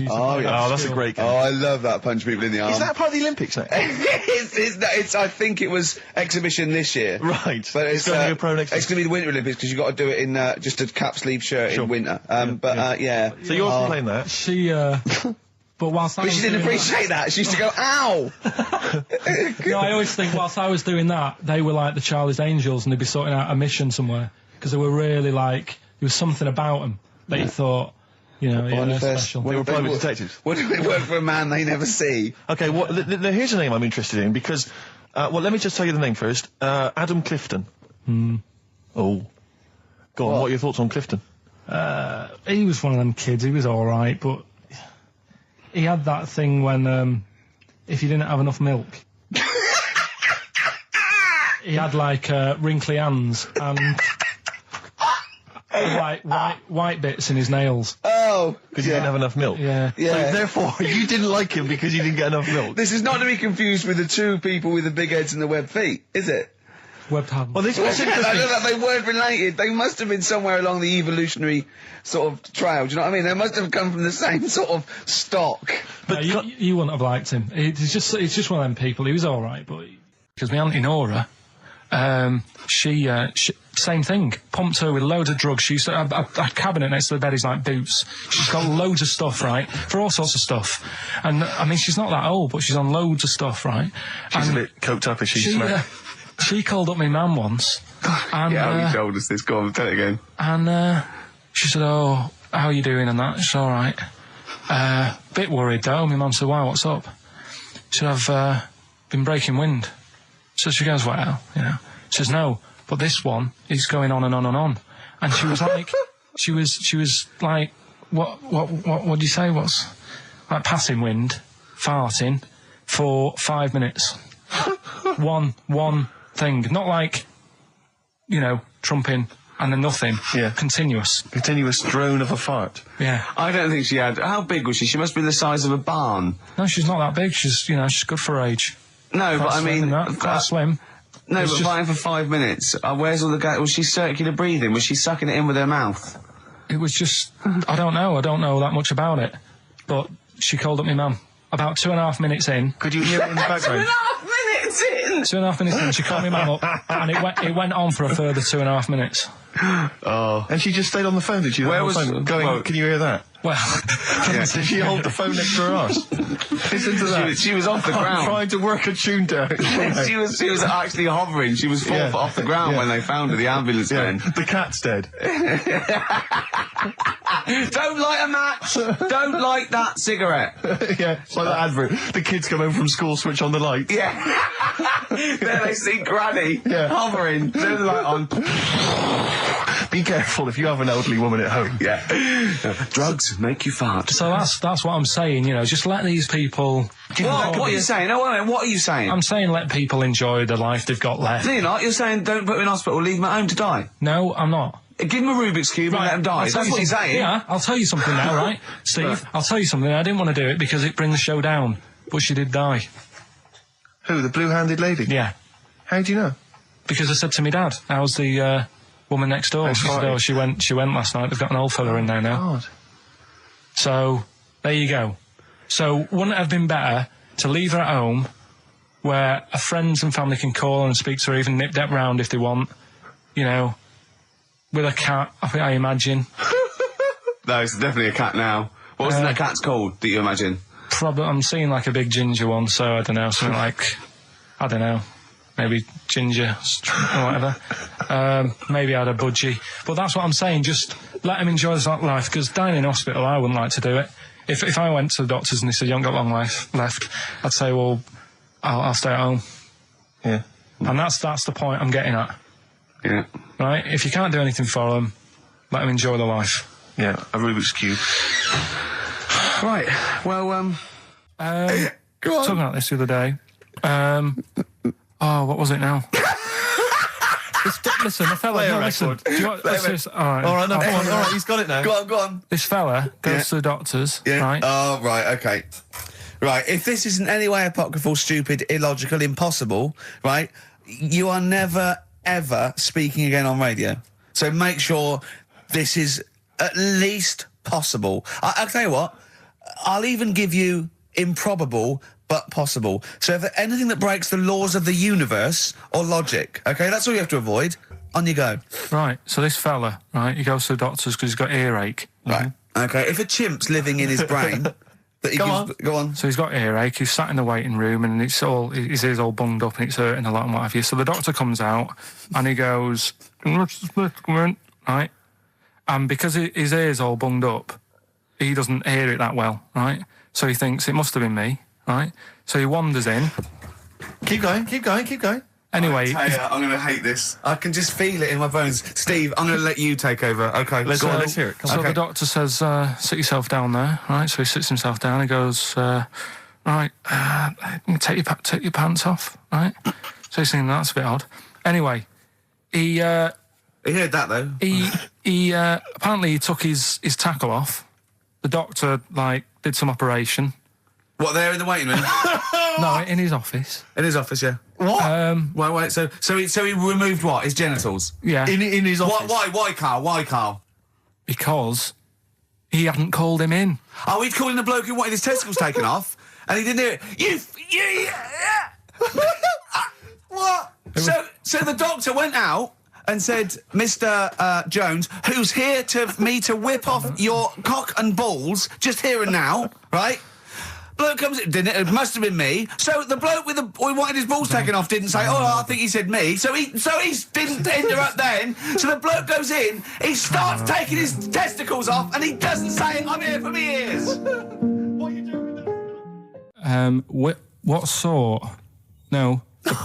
Oh, that's a great game. Oh, I love that, punch people in the arm. Is that part of the Olympics now? it's I think it was exhibition this year. Right. But it's going to be a pro next year. It's going to be the Winter Olympics because you've got to do it in just a cap sleeve shirt in winter. Yeah. So you're playing that? She, but whilst I But was she didn't doing appreciate that. She used to go, ow! No, I always think whilst I was doing that, they were like the Charlie's Angels and they'd be sorting out a mission somewhere. Because they were really like, there was something about them that you thought, they're special. They were private detectives. What do they work for a man they never see? Okay, here's a name I'm interested in because, let me just tell you the name first. Adam Clifton. Oh. Go on, what are your thoughts on Clifton? He was one of them kids, he was alright, but he had that thing when, if you didn't have enough milk. He had like, wrinkly hands and... like white bits in his nails. Oh, because he didn't have enough milk. Yeah. So therefore, you didn't like him because you didn't get enough milk. This is not to be confused with the 2 people with the big heads and the webbed feet, is it? Webbed hands. Well, this was interesting. I know that they weren't related. They must have been somewhere along the evolutionary sort of trail. Do you know what I mean? They must have come from the same sort of stock. But you wouldn't have liked him. It's just one of them people. He was all right, but because my auntie Nora. She same thing. Pumped her with loads of drugs. She used to have a cabinet next to the bed is like boots. She's got loads of stuff, right? For all sorts of stuff. And, I mean, she's not that old, but she's on loads of stuff, right? She's a bit coked up, is she? She called up my mum once. And, Yeah, you told us this. Go on, tell it again. And, she said, oh, how are you doing and that? She's all right. Bit worried, though. My mum said, why, what's up? She said, I've been breaking wind. So she goes, well, She says, no, but this one is going on and on and on. And she was like, she was like, what do you say? What's like passing wind, farting for 5 minutes. one thing. Not like, trumping and then nothing. Yeah. Continuous drone of a fart. Yeah. I don't think she had... How big was she? She must be the size of a barn. No, she's not that big. She's, she's good for her age. No, but I mean... Quite slim. No, but fighting for 5 minutes. Where's all the gas? Was she circular breathing? Was she sucking it in with her mouth? It was just... I don't know that much about it. But she called up my mum. About 2.5 minutes in... Could you hear it in the background? 2.5 minutes in! 2.5 minutes in, she called my mum up, and it went on for a further 2.5 minutes. Oh. And she just stayed on the phone, did she? Where was... Going, can you hear that? Well... Did she hold the phone next to her arse? Listen to that. She was off the ground. Trying to work a tune down. she was actually hovering. She was 4 foot off the ground when they found her, the ambulance men. The cat's dead. Don't light a match! Don't light that cigarette! Yeah, it's like that advert. The kids come home from school, switch on the light. Yeah. There they see Granny hovering, turn the light on. Be careful if you have an elderly woman at home. Yeah. Drugs make you fart. So that's what I'm saying, just let these people... What are you saying? No, wait a minute, what are you saying? I'm saying let people enjoy the life they've got left. No, you're not. You're saying don't put them in hospital, leave them at home to die. No, I'm not. Give them a Rubik's Cube and let them die. That's what you're saying. Yeah, I'll tell you something now, right? Steve, I'll tell you something. I didn't want to do it because it brings the show down. But she did die. Who, the blue-handed lady? Yeah. How do you know? Because I said to my dad, how's the woman next door? She said, oh, she went last night. They've got an old fella in there now. God. So, there you go. So, wouldn't it have been better to leave her at home where her friends and family can call and speak to her, even nip that round if they want, with a cat, I imagine. No, it's definitely a cat now. What was that cat's called, that you imagine? Probably, I'm seeing like a big ginger one, so I don't know, something like, I don't know, maybe ginger or whatever. Maybe I had a budgie. But that's what I'm saying, just let him enjoy his life, because dying in hospital, I wouldn't like to do it. If I went to the doctors and they said, you haven't got long life left, I'd say, well, I'll stay at home. Yeah. And that's the point I'm getting at. Yeah. Right? If you can't do anything for them, let them enjoy their life. Yeah, a Rubik's Cube. Right, well, Go on. Talking about this the other day. What was it now? Listen, the fella. Play a No, listen. record. Do you want, let's just, all right. All right, no, come on. All right, he's got it now. Go on. This fella goes to the doctors, Yeah. right? Oh, right, okay. Right, if this is in any way apocryphal, stupid, illogical, impossible, right, you are never, ever speaking again on radio. So make sure this is at least possible. I'll tell you what, I'll even give you improbable but possible. So if anything that breaks the laws of the universe or logic, okay, that's all you have to avoid. On you go. Right, so this fella, right, he goes to the doctors because he's got earache. Right, okay, if a chimp's living in his brain... that he Go on. So he's got earache, he's sat in the waiting room and his ears all bunged up and it's hurting a lot and what have you. So the doctor comes out and he goes, right? And because his ear's all bunged up, he doesn't hear it that well, right? So he thinks it must have been me, right? So he wanders in. Keep going. Anyway, I'm going to hate this. I can just feel it in my bones. Steve, I'm going to let you take over. Okay, Let's hear it. Come so on. the doctor says, sit yourself down there, right? So he sits himself down. He goes, right, take your pants off, right? So he's thinking that's a bit odd. Anyway, he heard that though. He apparently he took his tackle off. The doctor did some operation. What, there in the waiting room? No, in his office. In his office, yeah. What? Wait. So he removed what? His genitals. Yeah. In his office? Why, Carl? Because he hadn't called him in. Oh, he'd called in the bloke who wanted his testicles taken off, and he didn't hear it. What? So the doctor went out and said, Mr. Jones, who's here to whip off your cock and balls, just here and now, right? Bloke comes in, didn't it? It must have been me. So the bloke who wanted his balls taken off didn't say, I think he said me. So he didn't interrupt then. So the bloke goes in, he starts taking his testicles off, and he doesn't say, I'm here for me ears. What are you doing with that? What sort? No. The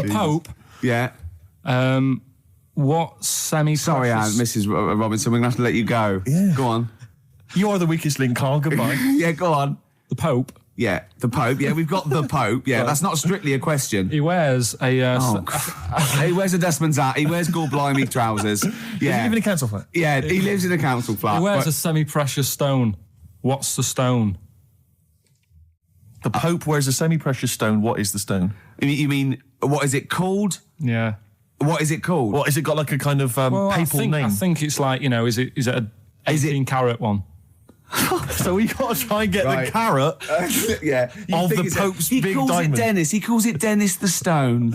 Pope. Yeah. What semi-precious... Sorry, Mrs. Robinson, we're going to have to let you go. Yeah. Go on. You are the weakest link, Carl. Goodbye. Yeah, go on. The Pope. Yeah, the Pope. Yeah, we've got the Pope. Yeah, that's not strictly a question. He wears a... He wears a Desmond's hat. He wears Gall-Blimey trousers. Does he live in a council flat? Yeah, he lives in a council flat. He wears a semi-precious stone. What's the stone? The Pope wears a semi-precious stone. What is the stone? You mean, what is it called? Yeah. What is it called? What, has it got like a kind of papal name? I think it's like, is it a 18-carat one? So we got to try and get the carrot yeah. of the Pope's big diamond. He calls it Dennis. He calls it Dennis the Stone.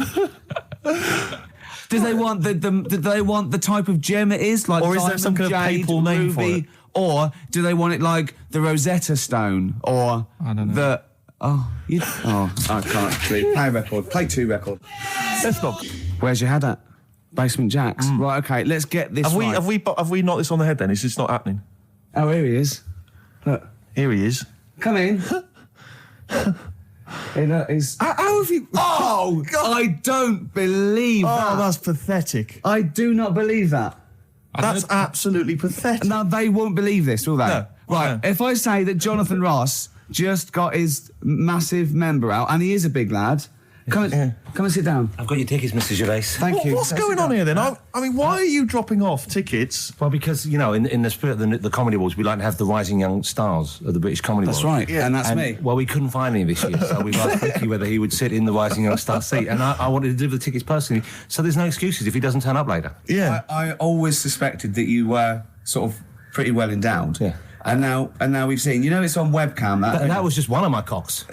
Do they want the type of gem it is? Like, or is diamond, there some kind of jade, papal name ruby, for it? Or do they want it like the Rosetta Stone? Or I don't know. I can't. Play a record. Play 2 record. Let's go. Where's your head at? Basement Jacks. Right, okay, let's get this right. Have we knocked this on the head then? Is this not happening? Oh, here he is. Look. Here he is. Come in. How have you... Oh, God. I don't believe that. Oh, that's pathetic. I do not believe that. That's absolutely pathetic. Now, they won't believe this, will they? No. Right, No. if I say that Jonathan Ross just got his massive member out, and he is a big lad, come and sit down. I've got your tickets, Mr. Gervais. Thank you. What's going on here then? I mean, why are you dropping off tickets? Well, because, in the spirit of the Comedy Awards, we like to have the rising young stars of the British Comedy Awards. That's right, and that's me. Well, we couldn't find any this year, so we've asked Ricky whether he would sit in the rising young star seat, and I wanted to deliver the tickets personally, so there's no excuses if he doesn't turn up later. Yeah. I always suspected that you were sort of pretty well endowed. Yeah. And now we've seen, it's on webcam. That was just one of my cocks.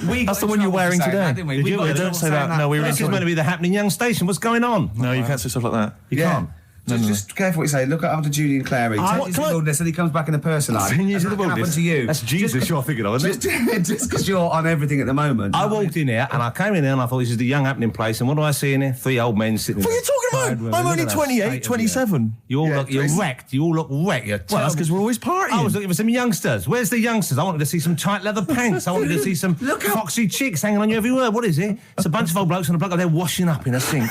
That's the one you're wearing today. We Don't say that. No, we were This is meant to be the happening young station. What's going on? No, you can't say stuff like that. You can't. Just careful what you say. Look after Judy and Clary. Take you to the wilderness and he comes back in a person. 10 years in the wilderness. Happened to you. That's Jesus you're thinking of, isn't it? Just because you're on everything at the moment. I walked in here and I came in there and I thought this is the young happening place, and what do I see in here? 3 old men sitting What are you talking about? I'm only 28, 27. You're wrecked. You all look wrecked. Well, that's because we're always partying. I was looking for some youngsters. Where's the youngsters? I wanted to see some tight leather pants. I wanted to see some foxy chicks hanging on you every word. What is it? It's a bunch of old blokes and a bloke up there washing up in a sink.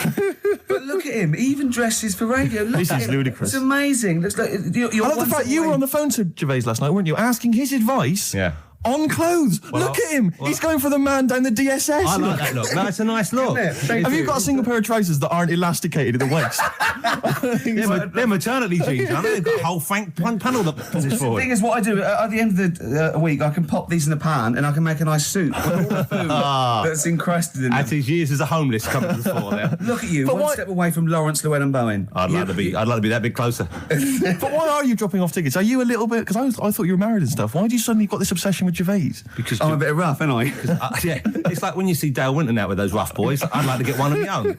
But look at him. He even dresses for radio. Look This at is him. ludicrous. It's amazing. Looks like you're I love the fact you were on the phone to Gervais last night, weren't you? Asking his advice. Yeah. On clothes. Look at him. He's going for the man down the DSS. I like that look. No, it's a nice look. Have you got a single pair of trousers that aren't elasticated at the waist? They're maternity jeans, aren't they? They've got a whole frank panel that pushes The forward. thing is, what I do at the end of the week, I can pop these in the pan and I can make a nice soup with all the food that's encrusted in At them. his years as a homeless come to the fore there. Look at you, But one why- step away from Lawrence Llewellyn Bowen. I'd like to be that bit closer. But why are you dropping off tickets? Are you a little bit... Because I thought you were married and stuff. Why do you suddenly got this obsession with Gervais? Because I'm a bit rough, ain't I? yeah, it's like when you see Dale Winton out with those rough boys. I'd like to get one of my own.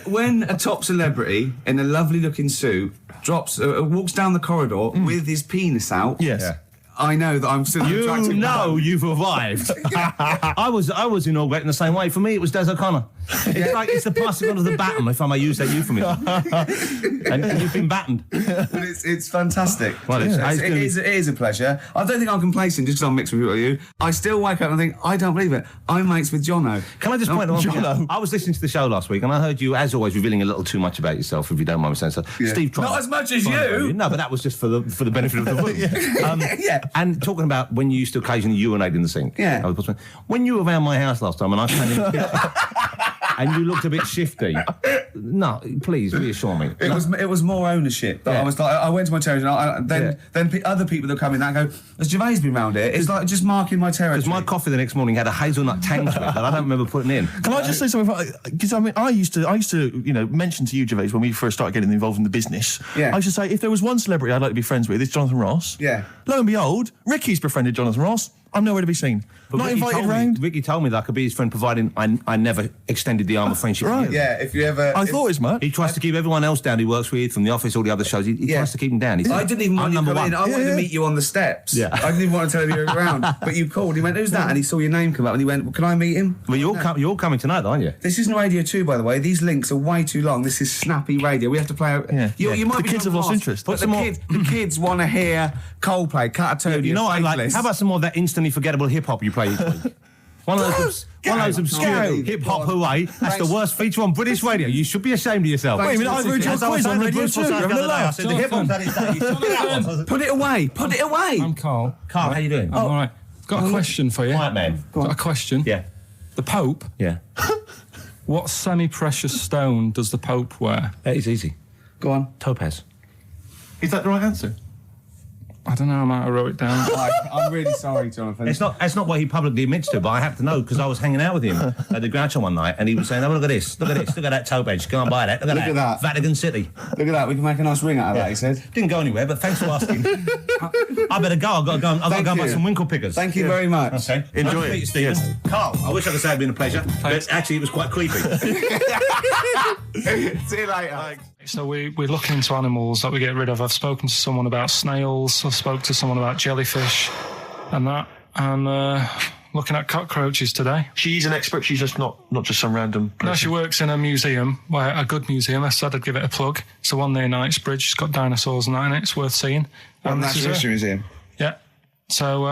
When a top celebrity in a lovely looking suit walks down the corridor with his penis out, Yes. Yeah. I know that I'm still You attractive. know you've arrived. I was inaugurating the same way. For me, it was Des O'Connor. It's like it's the passing on of the baton, if I may use that euphemism. and you've been battened. But it's fantastic. Well, it is a pleasure. I don't think I'm complacent just because I'm mixed with you. I still wake up and think, I don't believe it. I'm mates with Jono. Can I just point out one thing? I was listening to the show last week and I heard you, as always, revealing a little too much about yourself, if you don't mind me saying so. Yeah. Steve tried. Not as much as you. No, but that was just for the benefit of the room. Yeah. And talking about when you used to occasionally urinate in the sink. Yeah. When you were around my house last time and I came in and you looked a bit shifty. No, please reassure me. It was more ownership. Yeah. I was like, I went to my territory, and then other people that come in that go, has Gervais been round here? It's like just marking my territory. Because my coffee the next morning had a hazelnut tang to it that I don't remember putting in. Can I just say something? Because I mean, I used to, mention to you, Gervais, when we first started getting involved in the business. Yeah. I used to say, if there was one celebrity I'd like to be friends with, it's Jonathan Ross. Yeah. Lo and behold, Ricky's befriended Jonathan Ross. I'm nowhere to be seen. But Not Ricky invited round. Ricky told me that I could be his friend, providing I never extended the arm of friendship. Right. to him. Yeah, if you ever... I thought as much. He tries to keep everyone else down he works with, from the office, all the other shows. He tries to keep them down. I didn't even want you to come in. I wanted to meet you on the steps. Yeah. I didn't even want to tell him you were around. But you called. He went, who's that? And he saw your name come up and he went, well, can I meet him? Well, you're coming tonight, aren't you? This isn't Radio 2, by the way. These links are way too long. This is snappy radio. We have to play out... Yeah. You might The be kids have lost lost, interest. But the kids want to hear Coldplay, Catatonia, You know what I like? Faithless. How about some more of that instantly forgettable hip-hop you play each week? One of those obscure hip-hop hooray. That's the worst feature on British radio. You should be ashamed of yourself. Wait a minute, I've heard your quiz on Radio 2. You're having a laugh. The hip-hop that is that. You told me that one. Put it away. Put it away. I'm Carl. Carl, how you doing? I'm all right. Got a question for you. Right, man. Got a question. Yeah. The Pope. Yeah. What semi-precious stone does the Pope wear? That is easy. Go on. Topaz. Is that the right answer? I don't know. I might have wrote it down. I'm really sorry, Jonathan. It's not what he publicly admits to, but I have to know because I was hanging out with him at the Groucho one night and he was saying, oh, look at this, look at that topaz, go and buy that, look at that. Vatican City. Look at that. We can make a nice ring out of that, he said. Didn't go anywhere, but thanks for asking. I better go. I've got to go and buy some winkle pickers. Thank you very much. Okay. Enjoy Nice to it. meet you, Stephen. Yes. Carl, I wish I could say it'd been a pleasure, but actually it was quite creepy. See you later. So we're looking into animals that we get rid of. I've spoken to someone about snails. I've spoken to someone about jellyfish and that. And looking at cockroaches today. She's an expert. She's just not just some random person. No, she works in a museum, a good museum. I said I'd give it a plug. It's the one near Knightsbridge. It's got dinosaurs and that in it. It's worth seeing. And this is Natural her. History Museum. Yeah. So,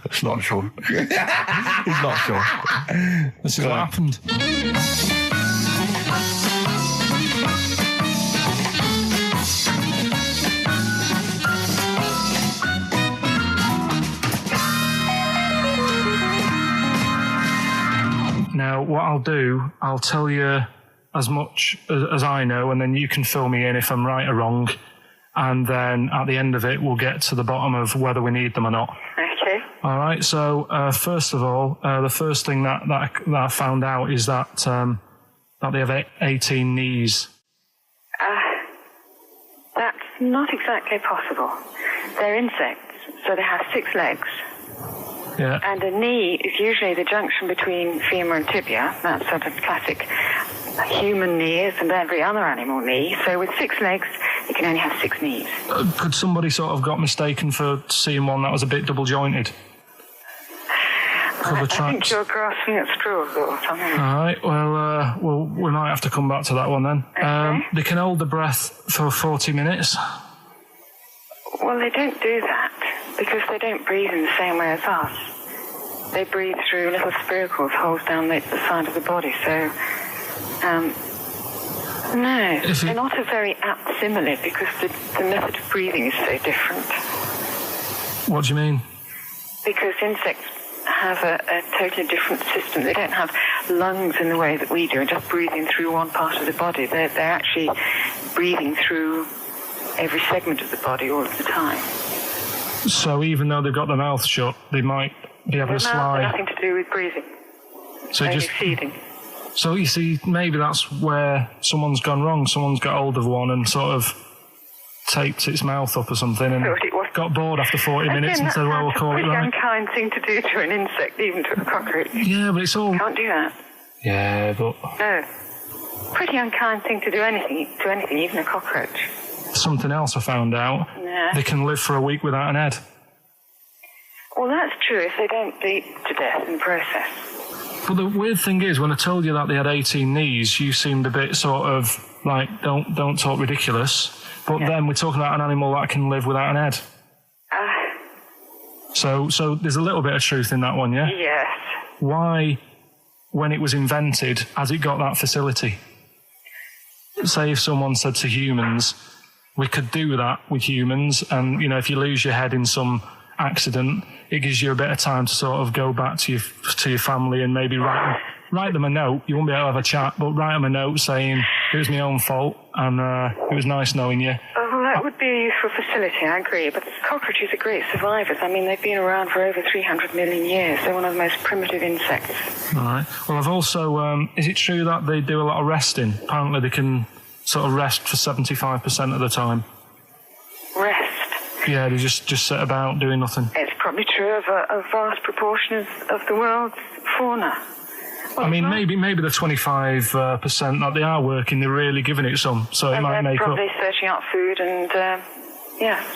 It's not sure. He's not sure. this is what happened. Now, what I'll do, I'll tell you as much as I know, and then you can fill me in if I'm right or wrong. And then at the end of it, we'll get to the bottom of whether we need them or not. Okay. All right. So first of all, the first thing that I found out is that they have 18 knees. That's not exactly possible. They're insects, so they have 6 legs. Yeah. And a knee is usually the junction between femur and tibia. That's sort of classic. a human knee is and every other animal knee. So with 6 legs, you can only have 6 knees. Could somebody sort of got mistaken for seeing one that was a bit double jointed? I think you're grasping at straws or something. All right, well, we might have to come back to that one then. Okay. They can hold the breath for 40 minutes. Well, they don't do that because they don't breathe in the same way as us. They breathe through little spiracles, holes down the side of the body. So, no, they're not a very apt simile because the method of breathing is so different. What do you mean? Because insects have a totally different system. They don't have lungs in the way that we do and just breathing through one part of the body. They're actually breathing through every segment of the body all of the time. So even though they've got their mouth shut, they might be able to slide. Their mouth has nothing to do with breathing. So only just feeding. So you see, maybe that's where someone's gone wrong. Someone's got hold of one and sort of taped its mouth up or something and got bored after 40 minutes and said, well, we'll call it right. It's a unkind thing to do to an insect, even to a cockroach. Yeah, but it's all... Can't do that. Yeah, but... No. Pretty unkind thing to do to anything, even a cockroach. Something else I found out. Yeah. They can live for a week without an head. Well, that's true if they don't bleed to death in the process. But the weird thing is, when I told you that they had 18 knees, you seemed a bit sort of like, don't talk ridiculous. But then we're talking about an animal that can live without an head. So there's a little bit of truth in that one, yeah? Yes. Why, when it was invented, has it got that facility? Say if someone said to humans, we could do that with humans, and, you know, if you lose your head in some accident, it gives you a bit of time to sort of go back to your family and maybe write them a note. You won't be able to have a chat, but write them a note saying it was my own fault and it was nice knowing you. Oh, well, that would be a useful facility, I agree. But cockroaches are great survivors. I mean, they've been around for over 300 million years. They're one of the most primitive insects. All right. Well, I've also... is it true that they do a lot of resting? Apparently they can sort of rest for 75% of the time. Rest? Yeah, they just sit about doing nothing. It's probably true of a vast proportion of the world's fauna. I mean, maybe the 25% that they are working, they're really giving it some, so it might make up. They're probably searching out food and,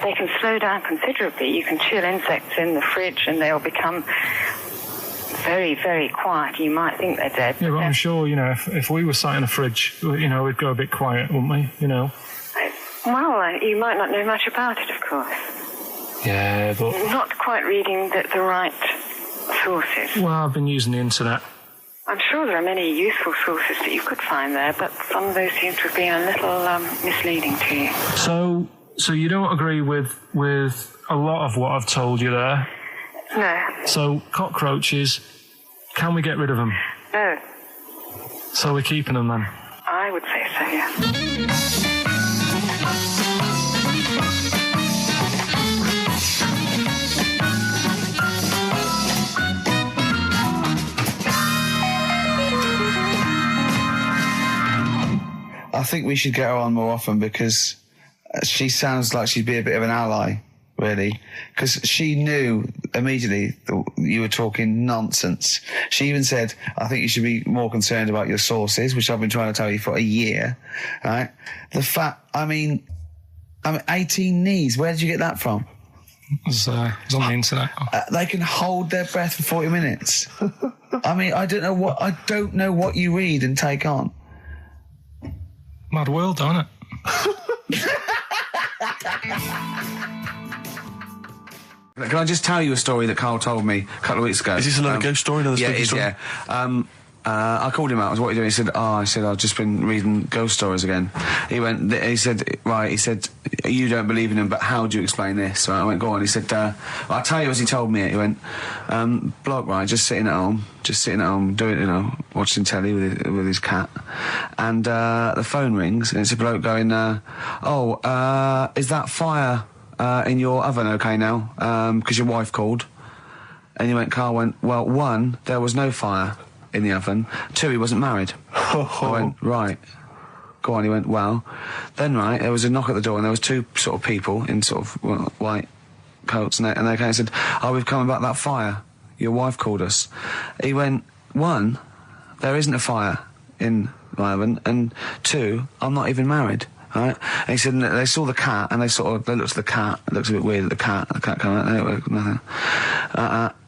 they can slow down considerably. You can chill insects in the fridge and they'll become very, very quiet. You might think they're dead. Yeah, but I'm sure, you know, if we were sat in a fridge, you know, we'd go a bit quiet, wouldn't we, you know? Well, you might not know much about it, of course. Yeah, but... You're not quite reading the right sources. Well, I've been using the internet. I'm sure there are many useful sources that you could find there, but some of those seem to have been a little misleading to you. So you don't agree with a lot of what I've told you there? No. So cockroaches, can we get rid of them? No. So we're keeping them then? I would say so, yeah. I think we should get her on more often because she sounds like she'd be a bit of an ally, really. Because she knew immediately that you were talking nonsense. She even said, I think you should be more concerned about your sources, which I've been trying to tell you for a year, right? The fact, I mean 18 knees, where did you get that from? It was on the internet. They can hold their breath for 40 minutes. I mean, I don't know what you read and take on. Mad world, don't it? Can I just tell you a story that Karl told me a couple of weeks ago? Is this another ghost story? Another spooky story? Yeah. I called him out. I was, what are you doing? He said, I've just been reading ghost stories again. He said, you don't believe in them, but how do you explain this? So I went, go on. He said, I'll tell you as he told me it. He went, bloke, right, just sitting at home, doing, you know, watching telly with his cat. And the phone rings, and it's a bloke going, is that fire in your oven okay now? Because your wife called. And Karl went, well, 1, there was no fire in the oven. 2, he wasn't married. I went, right. Go on. He went, well. Then, right, there was a knock at the door and there was 2 sort of people in sort of white coats and they came and said, we've come about that fire. Your wife called us. He went, 1, there isn't a fire in my oven, and 2, I'm not even married. Right? And he said they saw the cat, and they looked at the cat. It looks a bit weird at the cat. The cat kind of nothing.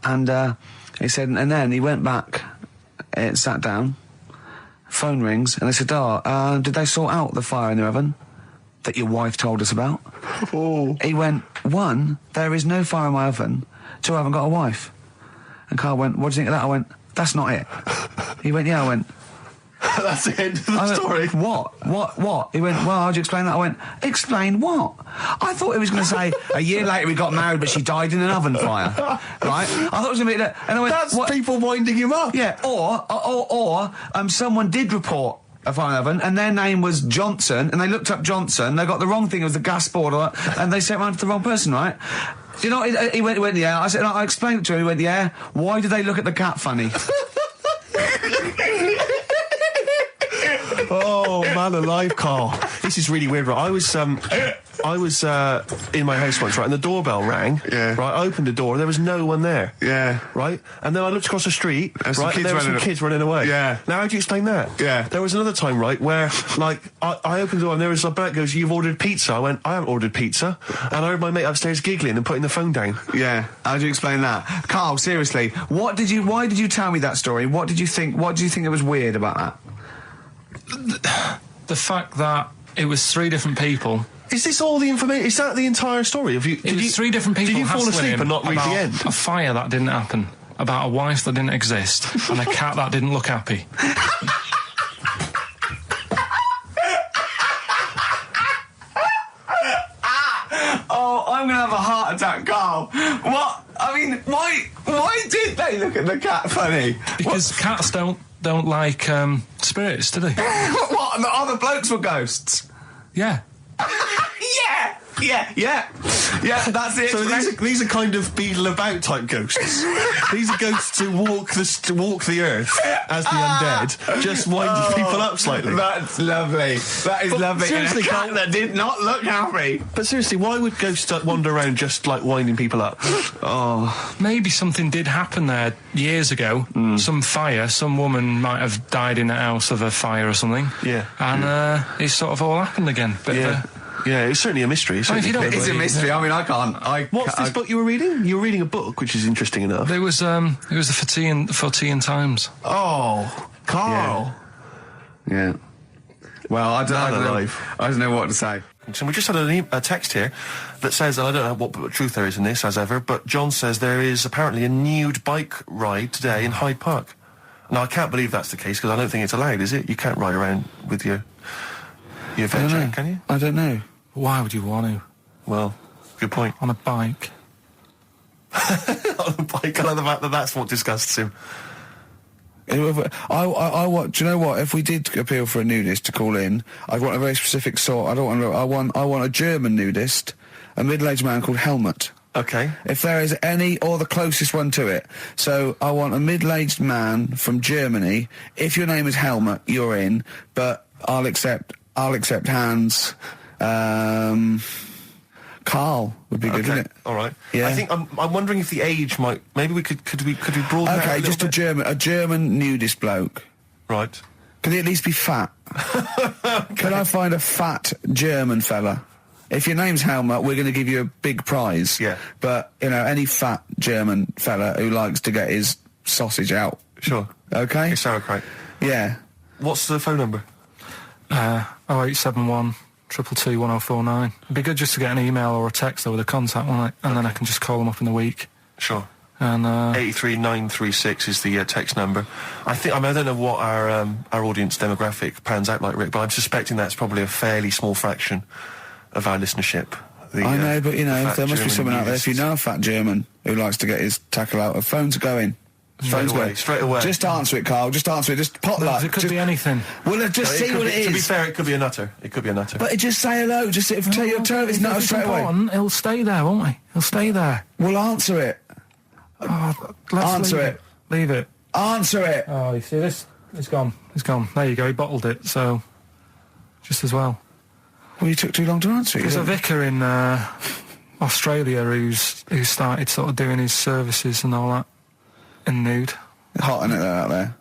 And he said, and then he went back, sat down. Phone rings, and they said, did they sort out the fire in the oven that your wife told us about? Oh. He went, 1, there is no fire in my oven. 2, I haven't got a wife. And Carl went, what do you think of that? I went, that's not it. He went, yeah. I went, that's the end of the story. What? He went, well, how'd you explain that? I went, explain what? I thought he was going to say, a year later we got married, but she died in an oven fire. Right? I thought it was going to be that. And I went, that's people winding him up. Yeah, or someone did report a fire oven, and their name was Johnson, and they looked up Johnson, they got the wrong thing, it was the gas board, and they sent around to the wrong person, right? You know, he went, yeah. I said, I explained it to him, he went, yeah. Why did they look at the cat funny? Oh, man alive, Carl. This is really weird, right? I was in my house once, right, and the doorbell rang. Yeah. Right, I opened the door, there was no one there. Yeah. Right? And then I looked across the street, There's right, and there were some kids running away. Yeah. Now, how do you explain that? Yeah. There was another time, right, where, like, I opened the door and there was a bird goes, you've ordered pizza. I went, I haven't ordered pizza. And I heard my mate upstairs giggling and putting the phone down. Yeah. How do you explain that? Carl, seriously, why did you tell me that story? What did you think that was weird about that? The fact that it was 3 different people. Is this all the information? Is that the entire story? It was 3 different people. Did you fall hassling asleep him and not read the about end? A fire that didn't happen, about a wife that didn't exist, and a cat that didn't look happy. Oh, I'm gonna have a heart attack, Carl. What? I mean, why did they look at the cat funny? Because cats don't like spirits, do they? What? And the other blokes were ghosts? Yeah. Yeah, that's it. So these are kind of beetle about type ghosts. These are ghosts who walk the earth as the undead, just winding people up slightly. That's lovely. That is lovely. Seriously, and a cat that did not look happy. But seriously, why would ghosts wander around just like winding people up? Oh, maybe something did happen there years ago. Some fire. Some woman might have died in a house of a fire or something. Yeah. And it's sort of all happened again. Yeah, it's certainly a mystery. If you don't it's a mystery. I mean, I can't. What's this book you were reading? You were reading a book, which is interesting enough. It was the Fortean Times. Oh, Carl. Yeah. Well, I don't know what to say. So we just had a text here that says, and I don't know what truth there is in this, as ever, but John says there is apparently a nude bike ride today in Hyde Park. Now, I can't believe that's the case, because I don't think it's allowed, is it? You can't ride around with your veg, can you? I don't know. Why would you want to? Well, good point. On a bike. On a bike, I like the fact that that's what disgusts him. Do you know what? If we did appeal for a nudist to call in, I'd want a very specific sort. I want a German nudist, a middle-aged man called Helmut. Okay. If there is any, or the closest one to it. So I want a middle-aged man from Germany. If your name is Helmut, you're in. But I'll accept Hans. Carl would be good, wouldn't it? All right. Yeah. I think I'm wondering if the age might. Maybe we could we broaden that Okay, just bit? a German nudist bloke. Right. Can he at least be fat? Can I find a fat German fella? If your name's Helmut, we're going to give you a big prize. Yeah. But, any fat German fella who likes to get his sausage out. Sure. Okay? It's sauerkraut. Yeah. What's the phone number? 0871 222 1049. It'd be good just to get an email or a text with a contact, wouldn't it? And then I can just call them up in the week. Sure. And 83936 is the text number. I don't know what our audience demographic pans out like, Rick, but I'm suspecting that's probably a fairly small fraction of our listenership. I know, but there must be someone out there. If you know a fat German who likes to get his tackle out, phones are going. Straight away. Just answer it, Carl. Just answer it. Just potluck. It could be anything. Well, just see what it is. To be fair, it could be a nutter. But just say hello. Just tell your turn his nutter straight away. He'll stay there, won't he? He'll stay there. Well, answer it. Answer it. Leave it. Answer it. Oh, you see this? It's gone. It's gone. There you go. He bottled it, so just as well. Well, you took too long to answer it. There's a vicar in Australia who started sort of doing his services and all that in nude. Hot, isn't it, out there?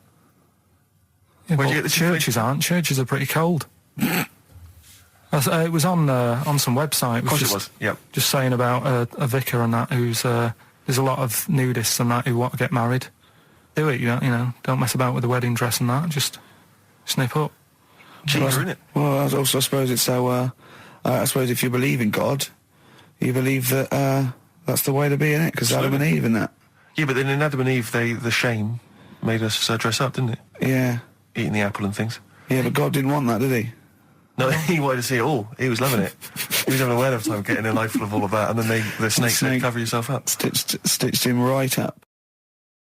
Yeah, Where'd but you get the churches aren't. Churches are pretty cold. It was on some website. Of course it was. Yep. Just saying about a vicar and that who's there's a lot of nudists and that who want to get married. Do it, you know. Don't mess about with the wedding dress and that. Just snip up. Cheaper, isn't it? Well, I suppose it's so. I suppose if you believe in God, you believe that that's the way to be in it, because Adam and Eve and that. Yeah, but then in Adam and Eve, the shame made us dress up, didn't it? Yeah. Eating the apple and things. Yeah, but God didn't want that, did he? No, he wanted to see it all. He was loving it. He was having a whale of time getting a life full of all of that, and then the snake said, cover yourself up. Stitched him right up.